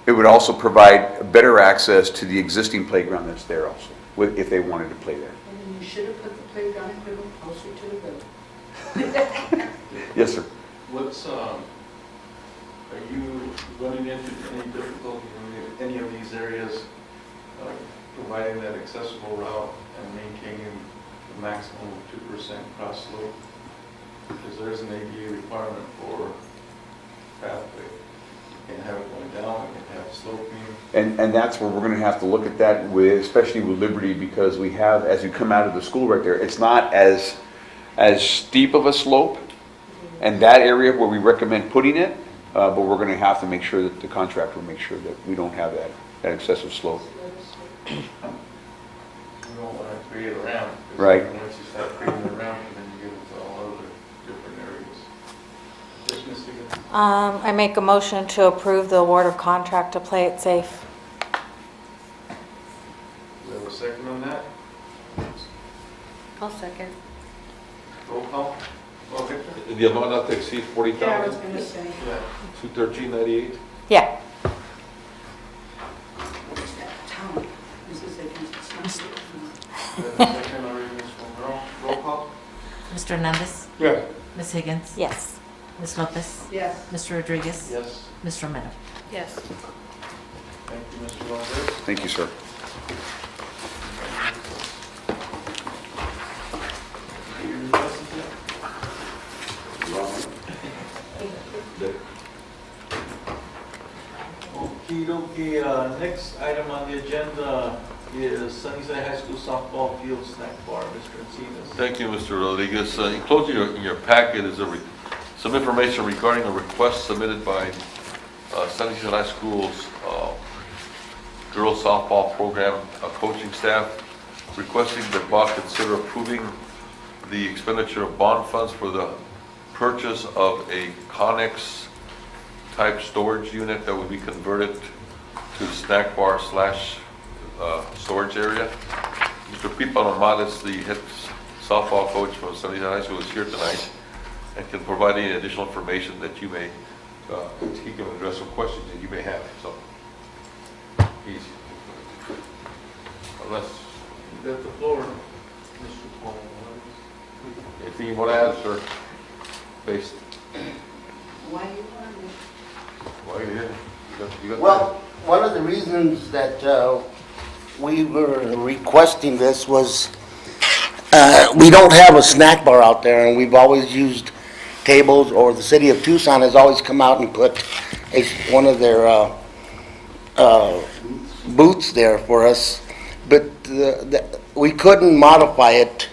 Speaker 12: it would also provide better access to the existing playground that's there also, if they wanted to play there.
Speaker 6: And then you should have put the playground equipment closer to the building.
Speaker 12: Yes, sir.
Speaker 1: What's, are you running into any difficulty in any of these areas providing that accessible route and maintaining the maximum of 2% cross slope? Because there's an ADA requirement for pathway. You can have it going down, you can have sloping.
Speaker 12: And that's where we're gonna have to look at that with, especially with Liberty, because we have, as you come out of the school right there, it's not as steep of a slope in that area where we recommend putting it, but we're gonna have to make sure that the contractor will make sure that we don't have that excessive slope.
Speaker 1: You don't want to create a ramp. 'Cause
Speaker 12: Right.
Speaker 1: Once you start creating a ramp, then you get into all other different areas. Yes, Ms. Higgins?
Speaker 3: I make a motion to approve the award of contract to Play It Safe.
Speaker 1: Do we have a second on that?
Speaker 7: I'll second.
Speaker 1: Roll call? Oh, Victor?
Speaker 2: The amount not to exceed
Speaker 6: Yeah, I was
Speaker 2: 40,000,
Speaker 6: gonna say.
Speaker 1: Yeah.
Speaker 2: 213.98.
Speaker 3: Yeah.
Speaker 6: What's that town? Mrs. Higgins, it's not.
Speaker 1: We have a second already, Ms. Monroe. Roll call?
Speaker 8: Mr. Hernandez,
Speaker 4: Yeah.
Speaker 8: Ms. Higgins,
Speaker 3: Yes.
Speaker 8: Ms. Lopez,
Speaker 6: Yes.
Speaker 8: Mr. Rodriguez,
Speaker 1: Yes.
Speaker 8: Ms. Romero.
Speaker 7: Yes.
Speaker 1: Thank you, Mr. Lopez.
Speaker 12: Thank you, sir.
Speaker 1: Your request is Okey dokey, next item on the agenda is Sunnyside High School softball field snack bar, Mr. Encinas.
Speaker 2: Thank you, Mr. Rodriguez. Enclosed in your packet is some information regarding a request submitted by Sunnyside High School's girls softball program coaching staff, requesting that BOC consider approving the expenditure of bond funds for the purchase of a Connex type storage unit that would be converted to snack bar slash storage area. Mr. Pipa Normales, the head softball coach from Sunnyside High School, is here tonight and can provide any additional information that you may, he can address some questions that you may have. So, he's, unless,
Speaker 1: You got the floor, Mr. Paul.
Speaker 2: anything you want to add, sir, based,
Speaker 6: Why you want it?
Speaker 2: well, you got
Speaker 13: Well, one of the reasons that we were requesting this was we don't have a snack bar out there, and we've always used tables, or the city of Tucson has always come out and put one of their booths there for us, but we couldn't modify it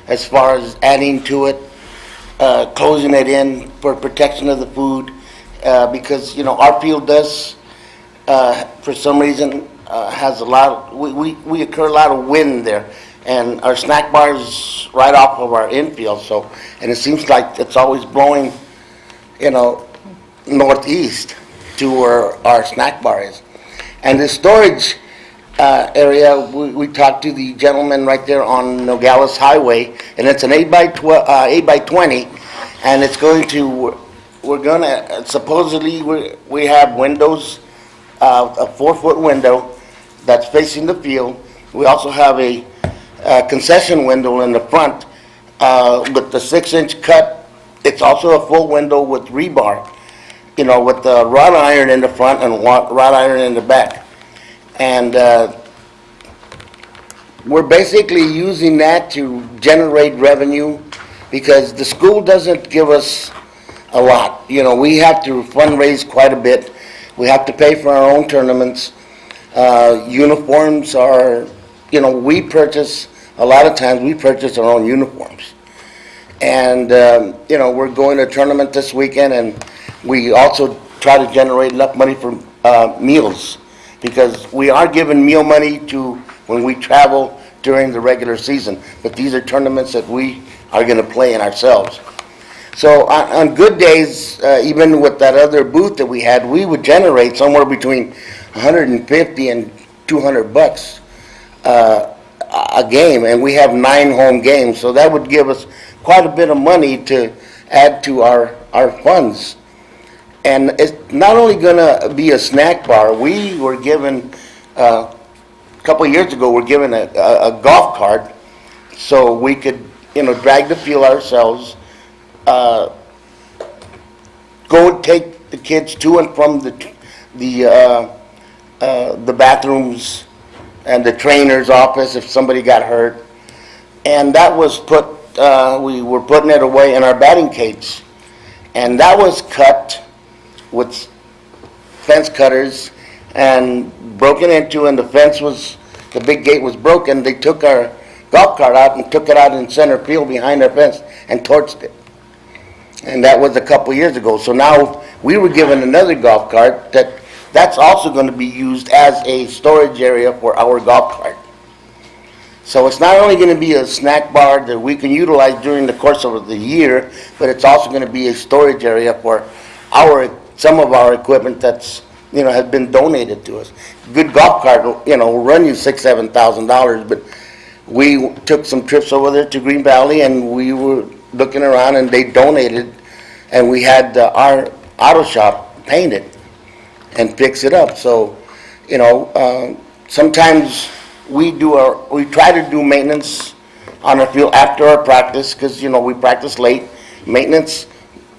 Speaker 13: as far as adding to it, closing it in for protection of the food, because, you know, our field does, for some reason, has a lot, we occur a lot of wind there, and our snack bar is right off of our infield, so, and it seems like it's always blowing, you know, northeast to where our snack bar is. And the storage area, we talked to the gentleman right there on Nogales Highway, and it's an 8 by 20, and it's going to, we're gonna, supposedly, we have windows, a 4-foot window that's facing the field. We also have a concession window in the front with the 6-inch cut. It's also a full window with rebar, you know, with the wrought iron in the front and wrought iron in the back. And we're basically using that to generate revenue, because the school doesn't give us a lot. You know, we have to fundraise quite a bit. We have to pay for our own tournaments. Uniforms are, you know, we purchase, a lot of times we purchase our own uniforms. And, you know, we're going to a tournament this weekend, and we also try to generate enough money for meals, because we are giving meal money to when we travel during the regular season. But these are tournaments that we are going to play in ourselves. So on good days, even with that other booth that we had, we would generate somewhere between 150 and 200 bucks a game, and we have 9 home games, so that would give us quite a bit of money to add to our funds. And it's not only gonna be a snack bar. We were given, a couple of years ago, we're given a golf cart, so we could, you know, drag the field ourselves, go and take the kids to and from the bathrooms and the trainer's office if somebody got hurt. And that was we were putting it away in our batting cage. And that was cut with fence cutters and broken into, and the big gate was broken. They took our golf cart out and took it out in center field behind our fence and torched it. And that was a couple years ago. So now we were given another golf cart that's also going to be used as a storage area for our golf cart. So it's not only going to be a snack bar that we can utilize during the course of the year, but it's also going to be a storage area for some of our equipment that's, you know, has been donated to us. Good golf cart, you know, will run you $6,000-7,000, but we took some trips over there to Green Valley, and we were looking around, and they donated, and we had our auto shop paint it and fix it up. So, you know, sometimes we try to do maintenance on our field after our practice, because, you know, we practice late. Maintenance,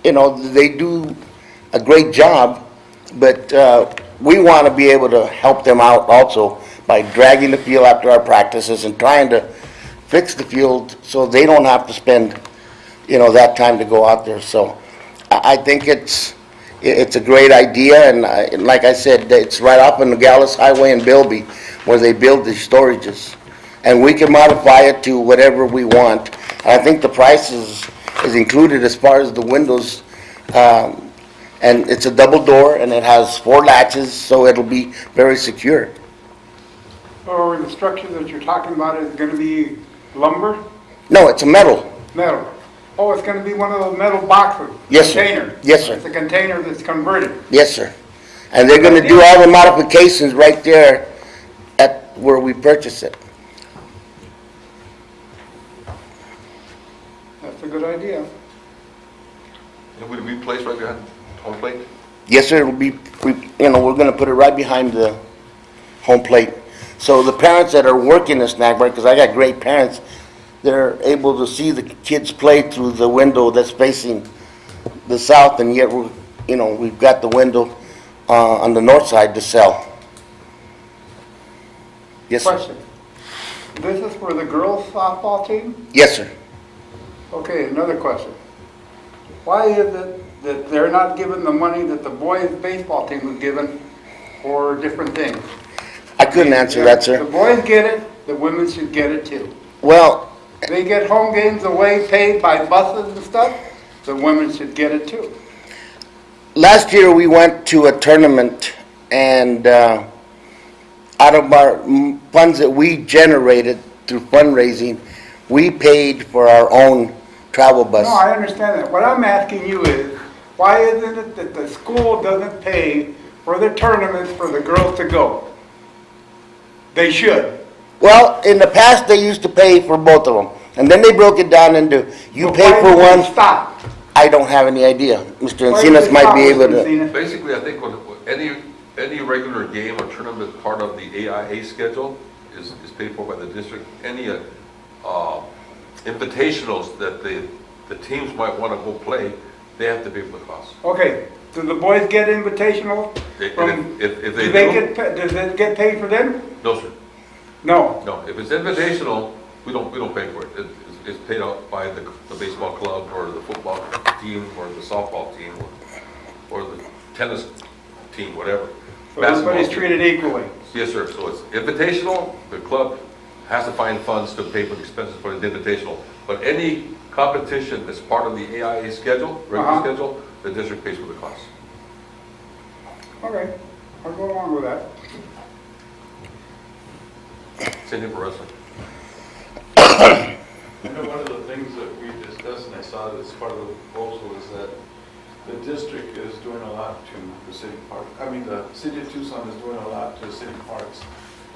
Speaker 13: you know, they do a great job, but we want to be able to help them out also by dragging the field after our practices and trying to fix the field so they don't have to spend, you know, that time to go out there. So I think it's a great idea, and like I said, it's right off on Nogales Highway in Bilby. where they build the storages. And we can modify it to whatever we want. And I think the price is included as far as the windows. And it's a double door and it has 4 latches, so it'll be very secure.
Speaker 4: Or the structure that you're talking about is gonna be lumber,
Speaker 13: No, it's a metal.
Speaker 4: metal? Oh, it's gonna be one of those metal boxes?
Speaker 13: Yes, sir.
Speaker 4: Container?
Speaker 13: Yes, sir.
Speaker 4: It's a container that's converted?
Speaker 13: Yes, sir. And they're gonna do all the modifications right there at where we purchase it.
Speaker 4: That's a good idea.
Speaker 2: And would it be placed right behind home plate?
Speaker 13: Yes, sir, it'll be, we're gonna put it right behind the home plate. So the parents that are working the snack bar, because I got great parents, they're able to see the kids play through the window that's facing the south, and yet we've got the window on the north side to sell. Yes, sir.
Speaker 4: Question. This is for the girls softball team?
Speaker 13: Yes, sir.
Speaker 4: Okay, another question. Why is it that they're not given the money that the boys baseball team was given for different things?
Speaker 13: I couldn't answer that,
Speaker 4: The
Speaker 13: sir.
Speaker 4: boys get it, the women should get it too.
Speaker 13: Well,
Speaker 4: They get home games away paid by buses and stuff, the women should get it too.
Speaker 13: last year we went to a tournament, and out of our funds that we generated through fundraising, we paid for our own travel bus.
Speaker 4: No, I understand that. What I'm asking you is, why isn't it that the school doesn't pay for the tournaments for the girls to go? They should.
Speaker 13: Well, in the past, they used to pay for both of them, and then they broke it down into, you
Speaker 4: So
Speaker 13: pay
Speaker 4: why
Speaker 13: for
Speaker 4: did they
Speaker 13: one.
Speaker 4: stop?
Speaker 13: I don't have any idea. Mr.
Speaker 4: Why did
Speaker 13: Encinas
Speaker 4: they
Speaker 13: might
Speaker 4: stop,
Speaker 13: be able
Speaker 4: Mr.
Speaker 13: to.
Speaker 4: Encinas?
Speaker 2: Basically, I think when any regular game or tournament part of the AIA schedule is paid for by the district. Any invitationals that the teams might want to go play, they have to pay for the cost.
Speaker 4: Okay, do the boys get invitational? From-
Speaker 2: If they
Speaker 4: Do they
Speaker 2: do,
Speaker 4: does it get paid for them?
Speaker 2: no, sir.
Speaker 4: No.
Speaker 2: No, if it's invitational, we don't pay for it. It's paid out by the baseball club or the football team or the softball team or the tennis team, whatever.
Speaker 4: So
Speaker 2: Basketball
Speaker 4: everybody's
Speaker 2: team.
Speaker 4: treated equally.
Speaker 2: Yes, sir. So it's invitational, the club has to find funds to pay for the expenses for the invitational. But any competition that's part of the AIA schedule, regular
Speaker 4: Uh-huh.
Speaker 2: schedule, the district pays for the cost.
Speaker 4: Okay, I'll go along with that.
Speaker 2: Same thing for wrestling.
Speaker 1: I know one of the things that we discussed, and I saw it as part of the proposal, is that the district is doing a lot to the city park. I mean, the city of Tucson is doing a lot to the city parks.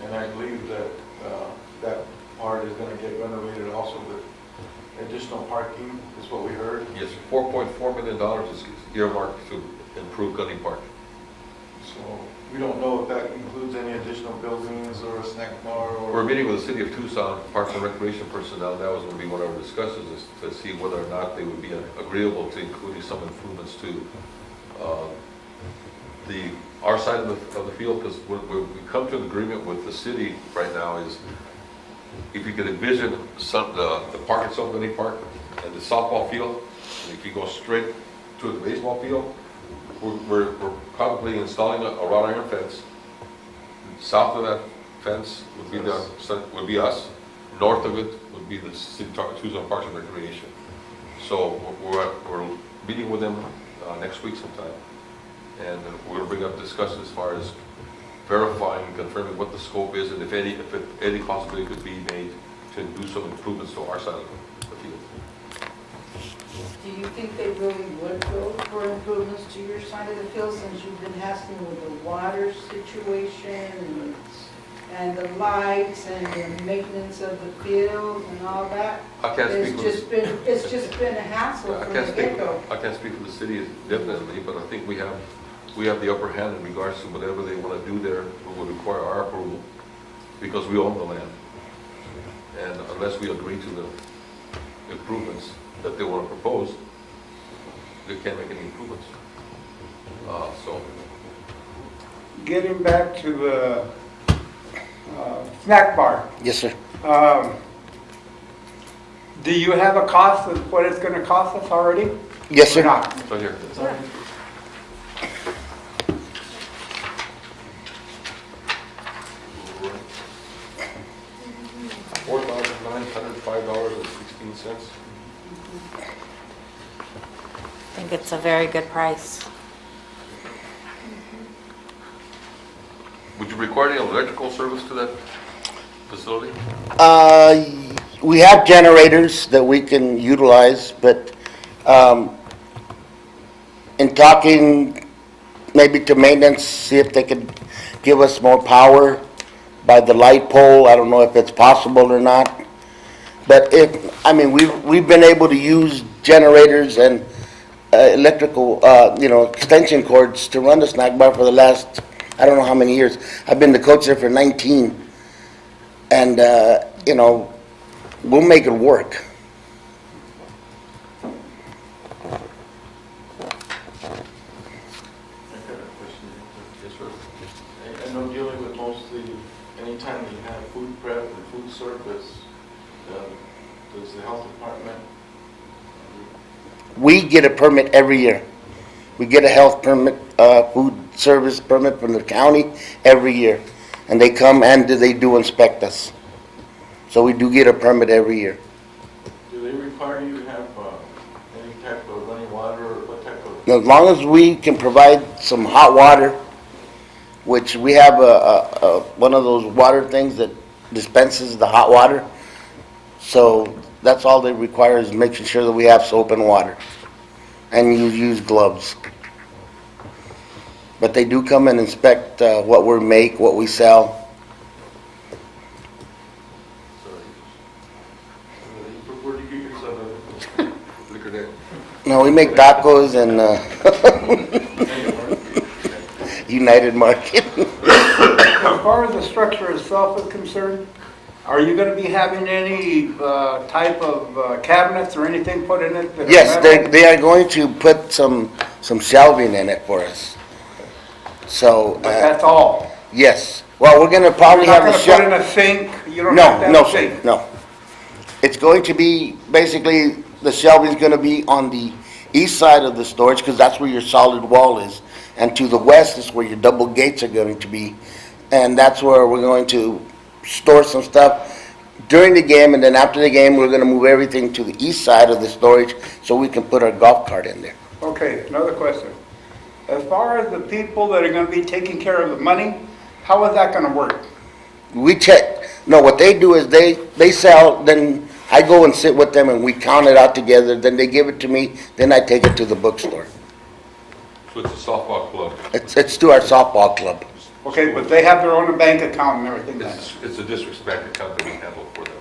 Speaker 1: And I believe that that part is gonna get renovated also with additional parking, is what we heard.
Speaker 2: Yes, $4.4 million is earmarked to improve Gunny Park.
Speaker 1: So we don't know if that includes any additional buildings or a snack bar or.
Speaker 2: We're meeting with the city of Tucson Parks and Recreation personnel. That was going to be one of our discussions, is to see whether or not they would be agreeable to including some improvements to our side of the field, because we come to an agreement with the city right now is, if you could envision the park itself, Gunny Park, and the softball field, and if you go straight to the baseball field, we're probably installing a wrought iron fence. South of that fence would be us. North of it would be the city Tucson Parks and Recreation. So we're meeting with them next week sometime, and we're going to bring up discussions as far as verifying, confirming what the scope is, and if any possibility could be made to do some improvements to our side of the field.
Speaker 6: Do you think they really would go for improvements to your side of the field, since you've been asking with the water situation and the lights and the maintenance of the field and all that?
Speaker 2: I can't speak for
Speaker 6: It's just been a hassle
Speaker 2: I
Speaker 6: from
Speaker 2: can't
Speaker 6: the
Speaker 2: speak,
Speaker 6: get-go.
Speaker 2: I can't speak for the city definitely, but I think we have the upper hand in regards to whatever they want to do there, will require our approval, because we own the land. And unless we agree to the improvements that they want to propose, they can't make any improvements. So,
Speaker 4: Getting back to the snack bar,
Speaker 13: Yes, sir.
Speaker 4: do you have a cost of what it's gonna cost us already?
Speaker 13: Yes,
Speaker 4: Or
Speaker 13: sir.
Speaker 4: not?
Speaker 2: so here. $105.16.
Speaker 3: I think it's a very good price.
Speaker 2: Would you require any electrical service to that facility?
Speaker 13: We have generators that we can utilize, but in talking maybe to maintenance, see if they could give us more power by the light pole. I don't know if it's possible or not. But we've been able to use generators and electrical, extension cords to run the snack bar for the last, I don't know how many years. I've been the coach there for 19. And, we'll make it work.
Speaker 2: Yes, sir.
Speaker 1: I know dealing with mostly, anytime you have food prep and food service, does the health department,
Speaker 13: We get a permit every year. We get a health permit, food service permit from the county every year. And they come and they do inspect us. So we do get a permit every year.
Speaker 1: do they require you to have any type of running water or what type of?
Speaker 13: As long as we can provide some hot water, which we have one of those water things that dispenses the hot water. So that's all they require, is making sure that we have soap and water. And you use gloves. But they do come and inspect what we make, what we sell.
Speaker 2: Where do you get your son liquor day?
Speaker 13: No, we make tacos and United Market.
Speaker 4: As far as the structure itself is concerned, are you gonna be having any type of cabinets or anything put in it? That are
Speaker 13: Yes,
Speaker 4: metal?
Speaker 13: they are going to put some shelving in it for us. So,
Speaker 4: But that's all?
Speaker 13: yes. Well, we're gonna probably
Speaker 4: You're
Speaker 13: have
Speaker 4: not
Speaker 13: a
Speaker 4: gonna put in
Speaker 13: shelf.
Speaker 4: a sink? You don't have to
Speaker 13: No,
Speaker 4: have a
Speaker 13: sir,
Speaker 4: sink?
Speaker 13: no. It's going to be, basically, the shelving's gonna be on the east side of the storage, because that's where your solid wall is. And to the west is where your double gates are going to be. And that's where we're going to store some stuff during the game, and then after the game, we're gonna move everything to the east side of the storage so we can put our golf cart in there.
Speaker 4: Okay, another question. As far as the people that are gonna be taking care of the money, how is that gonna work?
Speaker 13: We check, no, what they do is they sell, then I go and sit with them and we count it out together, then they give it to me, then I take it to the bookstore.
Speaker 2: So it's a softball club.
Speaker 13: It's to our softball club.
Speaker 4: Okay, but they have their own bank account and everything then?
Speaker 2: It's a disrespect account that we handle for them.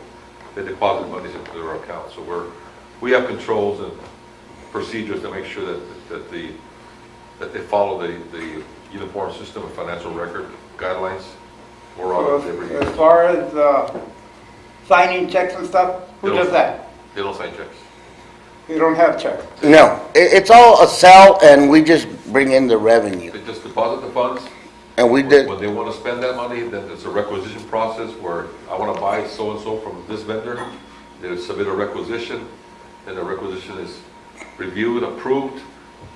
Speaker 2: They deposit monies into their account, so we have controls and procedures to make sure that they follow the uniform system of financial record guidelines. We're on it every
Speaker 4: So
Speaker 2: year.
Speaker 4: as far as signing checks and stuff, who
Speaker 2: They
Speaker 4: does
Speaker 2: don't-
Speaker 4: that?
Speaker 2: They don't sign checks.
Speaker 4: You don't have checks?
Speaker 13: No, it's all a sell and we just bring in the revenue.
Speaker 2: They just deposit the funds.
Speaker 13: And we did,
Speaker 2: When they want to spend that money, then there's a requisition process where I want to buy so-and-so from this vendor. They submit a requisition, and the requisition is reviewed, approved,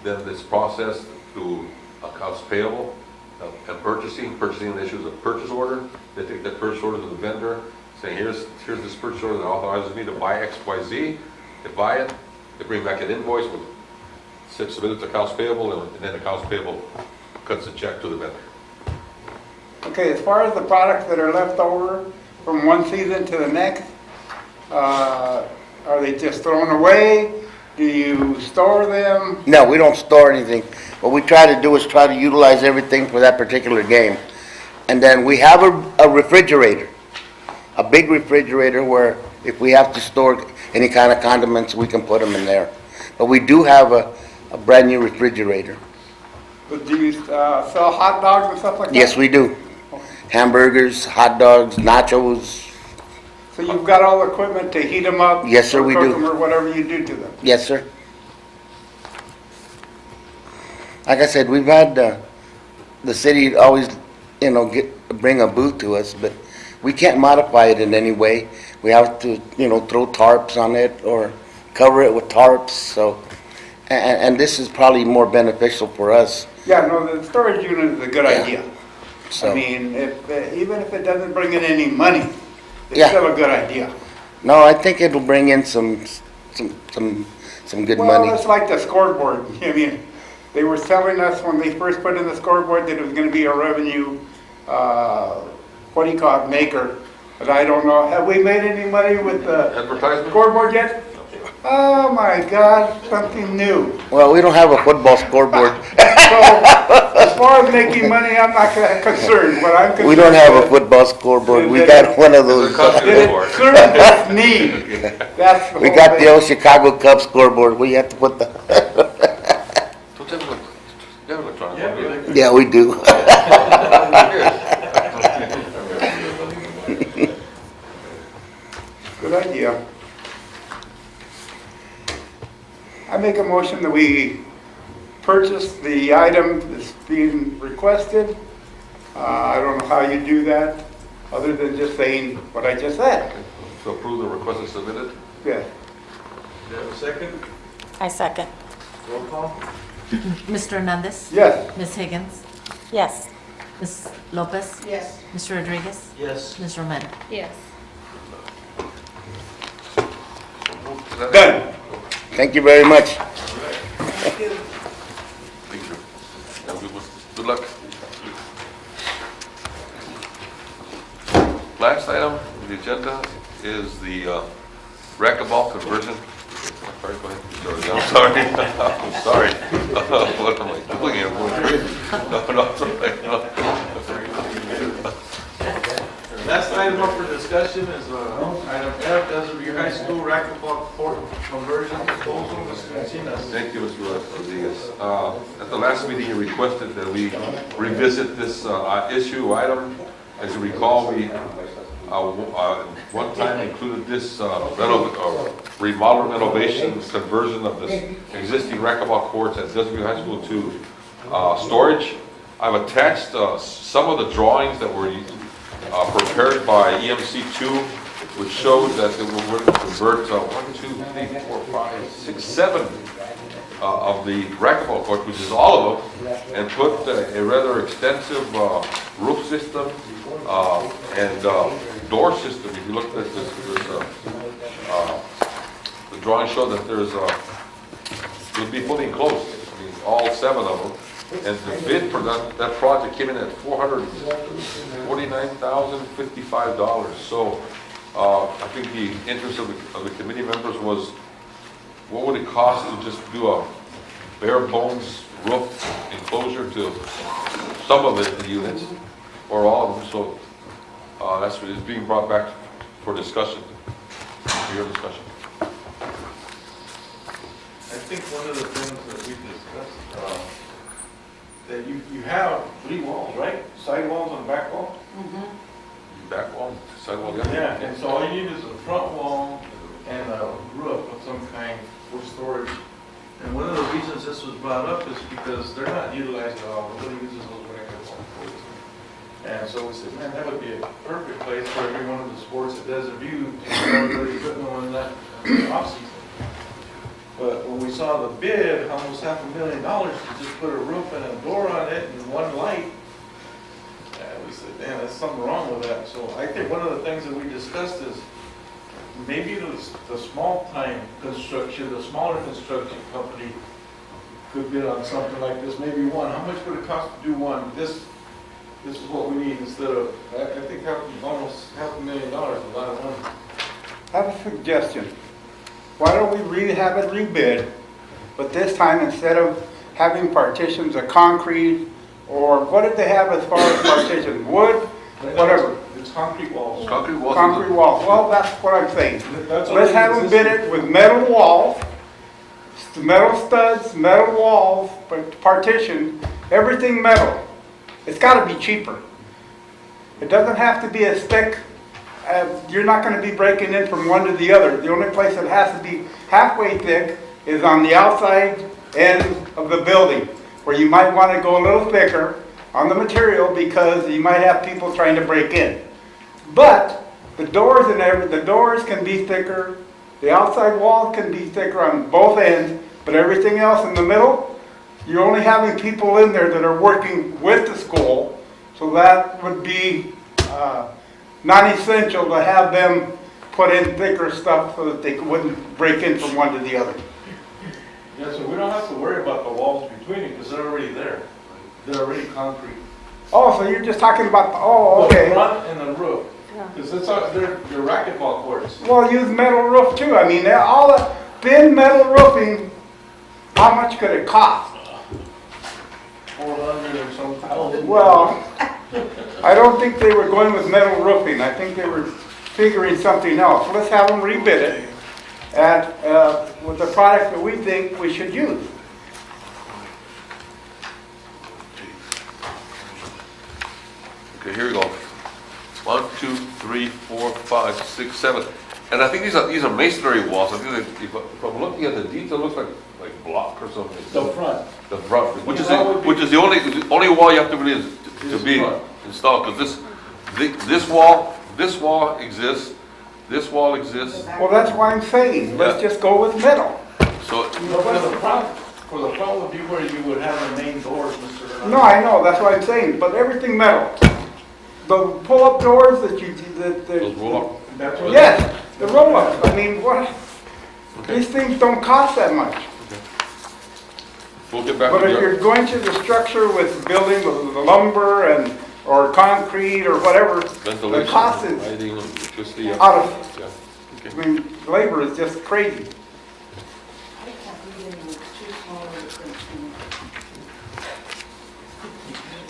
Speaker 2: then it's processed through accounts payable and purchasing. Purchasing issues a purchase order. They take that purchase order to the vendor, saying, here's this purchase order that authorizes me to buy X, Y, Z. They buy it, they bring back an invoice, submit it to accounts payable, and then accounts payable cuts the check to the vendor.
Speaker 4: Okay, as far as the products that are left over from one season to the next, are they just thrown away? Do you store them?
Speaker 13: no, we don't store anything. What we try to do is try to utilize everything for that particular game. And then we have a refrigerator, a big refrigerator where if we have to store any kind of condiments, we can put them in there. But we do have a brand new refrigerator.
Speaker 4: But do you sell hot dogs and stuff like that?
Speaker 13: Yes, we do. Hamburgers, hot dogs, nachos.
Speaker 4: So you've got all the equipment to heat them up?
Speaker 13: Yes, sir,
Speaker 4: or
Speaker 13: we
Speaker 4: cook
Speaker 13: do.
Speaker 4: them, or whatever you do to them?
Speaker 13: Yes, sir. Like I said, we've had the city always, bring a booth to us, but we can't modify it in any way. We have to, throw tarps on it or cover it with tarps, so, and this is probably more beneficial for us,
Speaker 4: Yeah, no, the storage unit is a good
Speaker 13: Yeah.
Speaker 4: idea.
Speaker 13: so.
Speaker 4: I mean, even if it doesn't bring in any money, it's
Speaker 13: Yeah.
Speaker 4: still a good idea.
Speaker 13: No, I think it'll bring in some good
Speaker 4: Well,
Speaker 13: money.
Speaker 4: it's like the scoreboard. I mean, they were telling us when they first put in the scoreboard that it was gonna be a revenue, what do you call it, maker. But I don't know, have we made any money with the
Speaker 2: Advertisement?
Speaker 4: scoreboard yet? Oh my God, something new.
Speaker 13: Well, we don't have a football scoreboard.
Speaker 4: So, as far as making money, I'm not concerned. What I'm concerned
Speaker 13: We don't have a
Speaker 4: with
Speaker 13: football scoreboard. We got one of those.
Speaker 2: It's a
Speaker 4: is it
Speaker 2: board.
Speaker 4: serves its need. That's the
Speaker 13: We
Speaker 4: whole
Speaker 13: got the
Speaker 4: thing.
Speaker 13: old Chicago Cubs scoreboard. We have to put the,
Speaker 2: Don't you have a- you have electronic
Speaker 10: Yeah,
Speaker 2: one, do you?
Speaker 10: but
Speaker 13: yeah, we do.
Speaker 4: Good idea. I make a motion that we purchase the item that's being requested. I don't know how you do that, other than just saying what I just said.
Speaker 2: To approve the request as submitted?
Speaker 4: Yeah.
Speaker 10: Do you have a second?
Speaker 3: I second.
Speaker 10: Roll call?
Speaker 8: Mr. Hernandez.
Speaker 4: Yes.
Speaker 8: Ms. Higgins.
Speaker 3: Yes.
Speaker 8: Ms. Lopez.
Speaker 6: Yes.
Speaker 8: Mr. Rodriguez.
Speaker 10: Yes.
Speaker 8: Ms. Romero.
Speaker 7: Yes.
Speaker 4: Done.
Speaker 13: Thank you very much.
Speaker 2: Thank you. Have a good one. Good luck. Last item on the agenda is the racquetball conversion. Sorry, go ahead. I'm sorry. I'm sorry. What am I doing here? No, it's all right.
Speaker 10: Last item up for discussion is item F, Desert High School racquetball court conversion proposal. Mr. Encinas.
Speaker 2: Thank you, Mr. Rodriguez. At the last meeting, you requested that we revisit this issue item. As you recall, we one time included this remodel renovation conversion of this existing racquetball courts at Desert High School to storage. I've attached some of the drawings that were prepared by EMC2, which showed that they were going to convert 1, 2, 3, 4, 5, 6, 7 of the racquetball court, which is all of them, and put a rather extensive roof system and door system. If you look at this, the drawing showed that there's it would be fully enclosed. I mean, all 7 of them. And the bid for that project came in at $449,055. So I think the interest of the committee members was, what would it cost to just do a bare bones roof enclosure to some of the units, or all of them? So that's what is being brought back for discussion, for your discussion.
Speaker 10: I think one of the things that we discussed, that you have 3 walls, right? Side walls and back wall?
Speaker 2: Back wall, side wall,
Speaker 10: Yeah, and so all you need is a front wall and a roof of some kind for storage. And one of the reasons this was brought up is because they're not utilized at all. Nobody uses those racquetball courts. And so we said, man, that would be a perfect place for every one of the sports at Desert View to have everybody putting them in that off-season. But when we saw the bid, almost $500,000 to just put a roof and a door on it and one light, we said, man, there's something wrong with that. So I think one of the things that we discussed is maybe the small time construction, the smaller construction company could bid on something like this, maybe one. How much would it cost to do one? This is what we need instead of, I think almost $500,000 is a lot of money.
Speaker 4: I have a suggestion. Why don't we have it rebid, but this time instead of having partitions of concrete, or what did they have as far as partitions, wood, whatever?
Speaker 10: It's concrete walls.
Speaker 2: Concrete walls.
Speaker 4: Concrete walls, well, that's what I'm saying.
Speaker 10: That's
Speaker 4: Let's have them bid it with metal walls, metal studs, metal walls, but partition, everything metal. It's gotta be cheaper. It doesn't have to be as thick. You're not gonna be breaking in from one to the other. The only place that has to be halfway thick is on the outside end of the building, where you might wanna go a little thicker on the material because you might have people trying to break in. But the doors the doors can be thicker, the outside wall can be thicker on both ends, but everything else in the middle, you're only having people in there that are working with the school, so that would be non-essential to have them put in thicker stuff so that they wouldn't break in from one to the other.
Speaker 1: Yeah, so we don't have to worry about the walls between it, because they're already there. They're already concrete.
Speaker 4: Oh, so you're just talking about, oh,
Speaker 1: The
Speaker 4: okay.
Speaker 1: front and the roof,
Speaker 7: Yeah.
Speaker 1: because it's, they're racquetball courts.
Speaker 4: Well, use metal roof too. I mean, all the thin metal roofing, how much could it cost?
Speaker 1: 400 or something.
Speaker 4: Well, I don't think they were going with metal roofing. I think they were figuring something else. Let's have them rebid it at, with the product that we think we should use.
Speaker 2: Okay, here we go. 1, 2, 3, 4, 5, 6, 7. And I think these are masonry walls. I think that if I'm looking at the detail, it looks like block or something.
Speaker 1: The front.
Speaker 2: The front, which is
Speaker 1: That would be-
Speaker 2: the only wall you have to really to
Speaker 1: Is
Speaker 2: be
Speaker 1: front.
Speaker 2: installed, because this wall exists, this wall exists,
Speaker 4: Well, that's why I'm saying, let's
Speaker 2: Yeah.
Speaker 4: just go with metal.
Speaker 2: so,
Speaker 1: But for the front would be where you would have the main doors, Mr. Hernandez.
Speaker 4: No, I know, that's what I'm saying, but everything metal. The pull-up doors that you,
Speaker 2: those roll up.
Speaker 1: That's what.
Speaker 4: yes, the roll-ups. I mean, what,
Speaker 2: Okay.
Speaker 4: these things don't cost that much.
Speaker 2: We'll get back
Speaker 4: But
Speaker 2: to
Speaker 4: if
Speaker 2: you.
Speaker 4: you're going to the structure with building with the lumber and, or concrete or whatever, the
Speaker 2: Ventilation,
Speaker 4: cost is
Speaker 2: lighting, electricity. Yeah.
Speaker 4: out of,
Speaker 2: Yeah.
Speaker 4: I
Speaker 2: Okay.
Speaker 4: mean, labor is just crazy.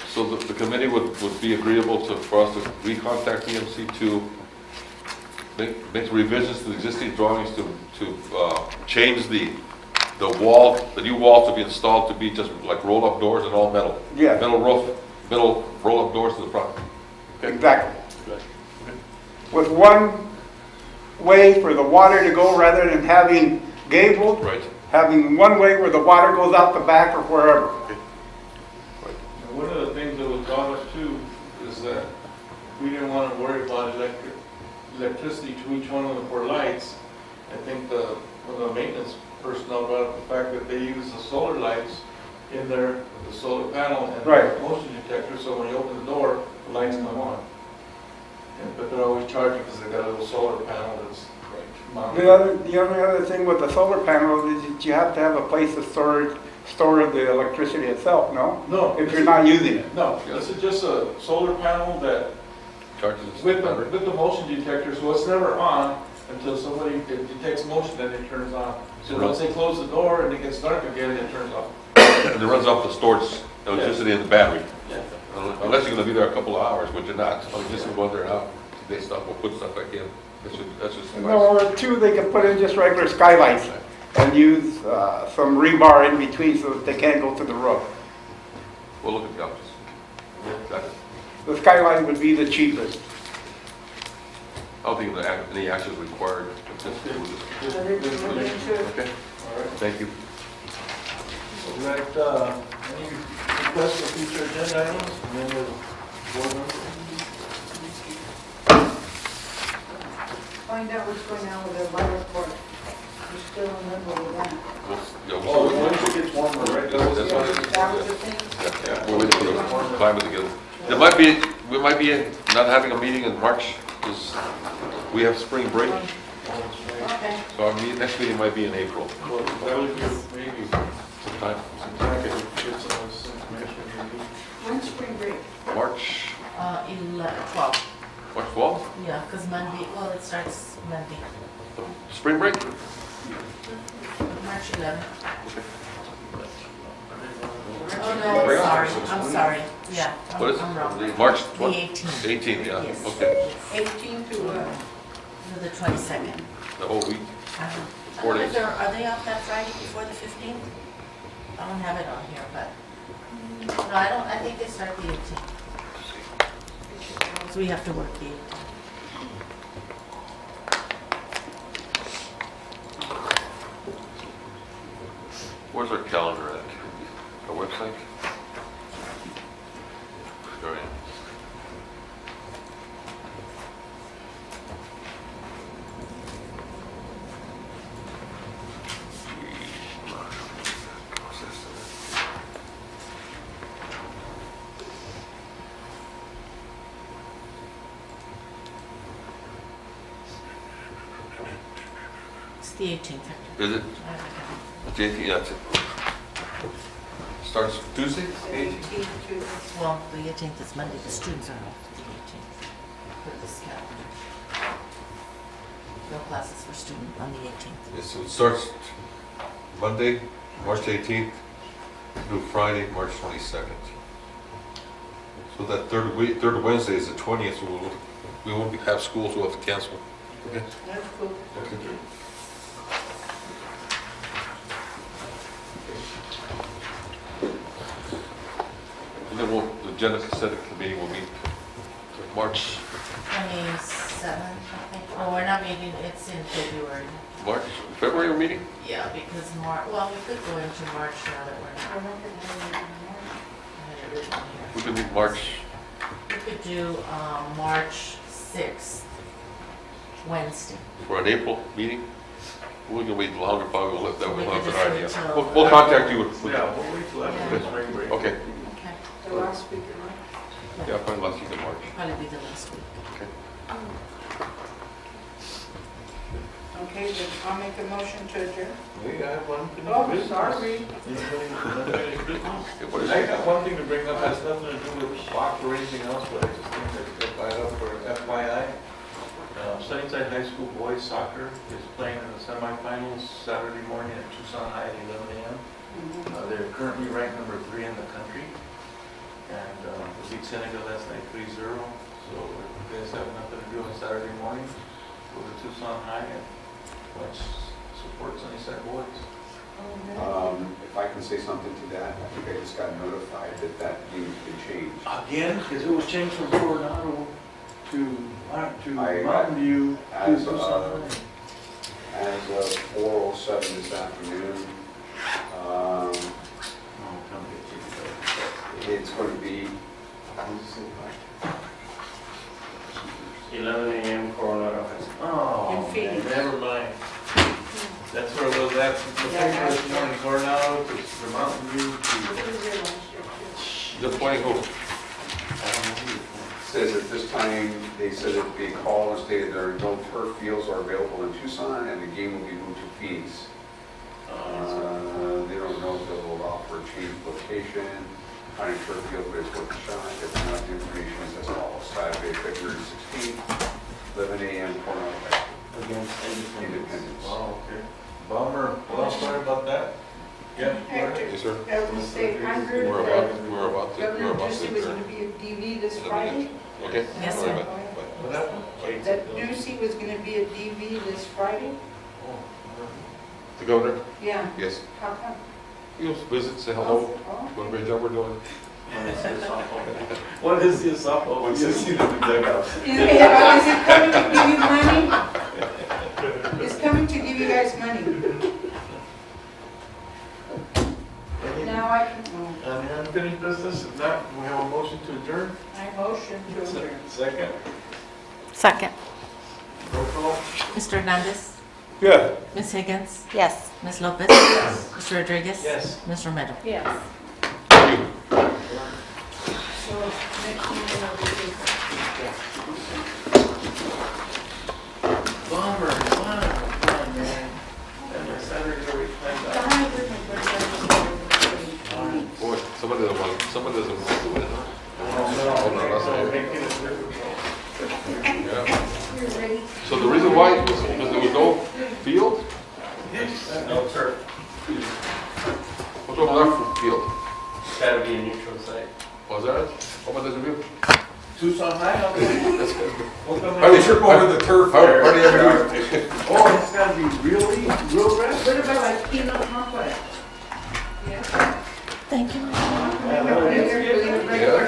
Speaker 2: So the committee would be agreeable to, for us to recontact EMC to make revisions to the existing drawings to change the wall, the new wall to be installed to be just like roll-up doors and all metal.
Speaker 4: Yeah.
Speaker 2: Metal roof, metal roll-up doors to the front. Okay.
Speaker 4: Exactly.
Speaker 2: Good.
Speaker 4: With one way for the water to go rather than having gabled,
Speaker 2: Right.
Speaker 4: having one way where the water goes out the back or wherever.
Speaker 1: And one of the things that was brought up too is that we didn't want to worry about electricity to each one of the four lights. I think one of the maintenance personnel brought up the fact that they use the solar lights in there, the solar panel and
Speaker 4: Right.
Speaker 1: the motion detector, so when you open the door, the lights come on. But they're always charging because they've got a little solar panel that's mounted.
Speaker 4: The only other thing with the solar panels is that you have to have a place to store the electricity itself, no?
Speaker 1: No.
Speaker 4: If you're not using it.
Speaker 1: No, this is just a solar panel that
Speaker 2: Charges
Speaker 1: with
Speaker 2: battery.
Speaker 1: the motion detector, so it's never on until somebody detects motion, then it turns on. So once they close the door and it gets dark again, it turns off.
Speaker 2: And it runs off the stored electricity in the battery.
Speaker 1: Yeah.
Speaker 2: Unless you're gonna be there a couple of hours, which you're not. So you just go there and out, they stuff, we'll put stuff back in. That's just.
Speaker 4: No, or two, they can put in just regular skylights and use some rebar in between so that they can't go to the roof.
Speaker 2: We'll look at the options. Got it.
Speaker 4: The skylight would be the cheapest.
Speaker 2: I don't think any action is required.
Speaker 1: Just
Speaker 2: Okay,
Speaker 1: All right.
Speaker 2: thank you.
Speaker 1: So that, any requests for future agenda items, and then the board members?
Speaker 6: Find out what's going on with the water report. We're still in limbo with that.
Speaker 1: Oh, once it gets warmer, right? That was-
Speaker 2: That's what it is.
Speaker 6: That was the thing?
Speaker 2: Yeah, we're waiting for the climate to get. We might be not having a meeting in March because we have spring break.
Speaker 6: Okay.
Speaker 2: So our next meeting might be in April
Speaker 1: Well, that would give maybe
Speaker 2: sometime.
Speaker 1: some time to get some of this information.
Speaker 6: When's spring break?
Speaker 2: March,
Speaker 8: 12,
Speaker 2: March 12th?
Speaker 8: yeah, because Monday, well, it starts Monday,
Speaker 2: Spring break?
Speaker 8: March 11th.
Speaker 2: Okay.
Speaker 8: Oh, no, I'm sorry, yeah,
Speaker 2: What is
Speaker 8: I'm wrong.
Speaker 2: it? March
Speaker 8: The
Speaker 2: 12th?
Speaker 8: 18th.
Speaker 2: 18th, yeah,
Speaker 8: Yes.
Speaker 2: okay.
Speaker 6: 18 to,
Speaker 8: To the 22nd.
Speaker 2: The whole week.
Speaker 8: Uh-huh.
Speaker 2: 4
Speaker 8: I don't know
Speaker 2: days.
Speaker 8: if are they off that Friday before the 15th? I don't have it on here, but, no, I think they start the 18th. So we have to work the 18th.
Speaker 2: Where's our calendar at? Our website? Sorry.
Speaker 8: the 18th.
Speaker 2: Is it? It's the 18th, that's it. Starts Tuesday, the 18th?
Speaker 8: Well, the 18th is Monday, the students are off the 18th for this calendar. No classes for student on the 18th.
Speaker 2: Yes, so it starts Monday, March 18th, through Friday, March 22nd. So that third Wednesday is the 20th, so we won't have school, so we'll have to cancel. Okay.
Speaker 6: That's cool.
Speaker 2: Okay. And then the agenda consent meeting will meet March,
Speaker 8: 27th, I think. Oh, we're not meeting, it's in February.
Speaker 2: February we're meeting?
Speaker 8: Yeah, because well, we could go into March now that we're not. I had it written here.
Speaker 2: We can meet March,
Speaker 8: We could do March 6th, Wednesday.
Speaker 2: for an April meeting. We can wait longer, probably, we'll let that,
Speaker 8: We
Speaker 2: we'll
Speaker 8: could
Speaker 2: have an
Speaker 8: just wait
Speaker 2: idea.
Speaker 8: till-
Speaker 2: We'll contact you with,
Speaker 10: Yeah, we'll wait till after the spring break.
Speaker 2: okay,
Speaker 8: Okay,
Speaker 6: The last week of March.
Speaker 2: yeah, probably last week of March.
Speaker 8: probably be the last week.
Speaker 2: Okay.
Speaker 6: Okay, then I'll make a motion to adjourn.
Speaker 10: We got one thing.
Speaker 6: Oh, sorry.
Speaker 2: What is
Speaker 10: I
Speaker 2: it?
Speaker 10: got one thing to bring up, has nothing to do with Fox or anything else, but I just think that to buy it up for FYI. Sunnyside High School boys soccer is playing in the semifinals Saturday morning at Tucson High at 11 a.m. They're currently ranked number 3 in the country. And we beat Senegal last night 3-0. So if you guys have nothing to do on Saturday morning, go to Tucson High and watch, support Sunnyside boys.
Speaker 12: If I can say something to that, I think I just got notified that that game's been changed.
Speaker 10: Again, because it was changed from Coronado to Mountain View to
Speaker 12: As
Speaker 10: Tucson
Speaker 12: of,
Speaker 10: High.
Speaker 12: as of 4:07 this afternoon, it's going to be,
Speaker 11: 11 a.m. Coronado High School.
Speaker 10: Oh,
Speaker 6: In
Speaker 10: man,
Speaker 6: Phoenix.
Speaker 10: never mind. That's where it was at, the paper this morning, Coronado to Mountain View to.
Speaker 2: The playing who?
Speaker 12: says at this time, they said that the call and stated there are no turf fields are available in Tucson and the game will be moved to Phoenix. They don't know if they'll allow for a change of location. County turf field, but it's worth a shot. If not, the information is as follows. Saturday, February 16th, 11 a.m. Coronado High School.
Speaker 10: Against
Speaker 12: Independence.
Speaker 10: Wow, okay. Bummer. Well, sorry about that. Yeah.
Speaker 6: Hector,
Speaker 2: Yes, sir.
Speaker 6: I will say, I heard
Speaker 2: We're about
Speaker 6: that
Speaker 2: to,
Speaker 6: Governor Ducey was going to be at DV this Friday.
Speaker 2: Okay?
Speaker 8: Yes,
Speaker 2: All
Speaker 8: sir.
Speaker 2: right, bye.
Speaker 10: What happened?
Speaker 6: That Ducey was going to be at DV this Friday?
Speaker 2: The governor?
Speaker 6: Yeah.
Speaker 2: Yes.
Speaker 6: How come?
Speaker 2: He'll visit, say hello,
Speaker 6: Oh.
Speaker 2: what a great job we're doing.
Speaker 10: What is the softball? What's this?
Speaker 6: Is it coming to give you money? It's coming to give you guys money. Now I can,
Speaker 10: Any unfinished business? If not, we have a motion to adjourn.
Speaker 6: I motion to adjourn.
Speaker 10: Second.
Speaker 3: Second.
Speaker 10: Roll call.
Speaker 8: Mr. Hernandez,
Speaker 4: Yeah.
Speaker 8: Ms. Higgins,
Speaker 3: Yes.
Speaker 8: Ms. Lopez. Mr. Rodriguez.
Speaker 10: Yes.
Speaker 8: Ms. Romero.
Speaker 7: Yes.
Speaker 6: So next meeting will be.
Speaker 10: Bummer. Come on, man. And my Saturday already planned out.
Speaker 6: I heard my brother.
Speaker 2: Boy, somebody doesn't want to do it, huh?
Speaker 10: Oh, no.
Speaker 2: that's
Speaker 10: So
Speaker 2: all.
Speaker 10: making it difficult.
Speaker 2: Yeah.
Speaker 6: You're ready.
Speaker 2: So the reason why was because there was no field?
Speaker 11: No turf.
Speaker 2: What's wrong with our field?
Speaker 11: It's gotta be a neutral site.
Speaker 2: Was that it? How about this field?
Speaker 10: Tucson High, how come?
Speaker 2: Are they trip over the turf? How do you ever do it?
Speaker 10: Oh, it's gotta be real grass?
Speaker 6: What about like Pino Pampa? Yeah.
Speaker 8: Thank you.
Speaker 10: Yeah, that would be-
Speaker 6: Regular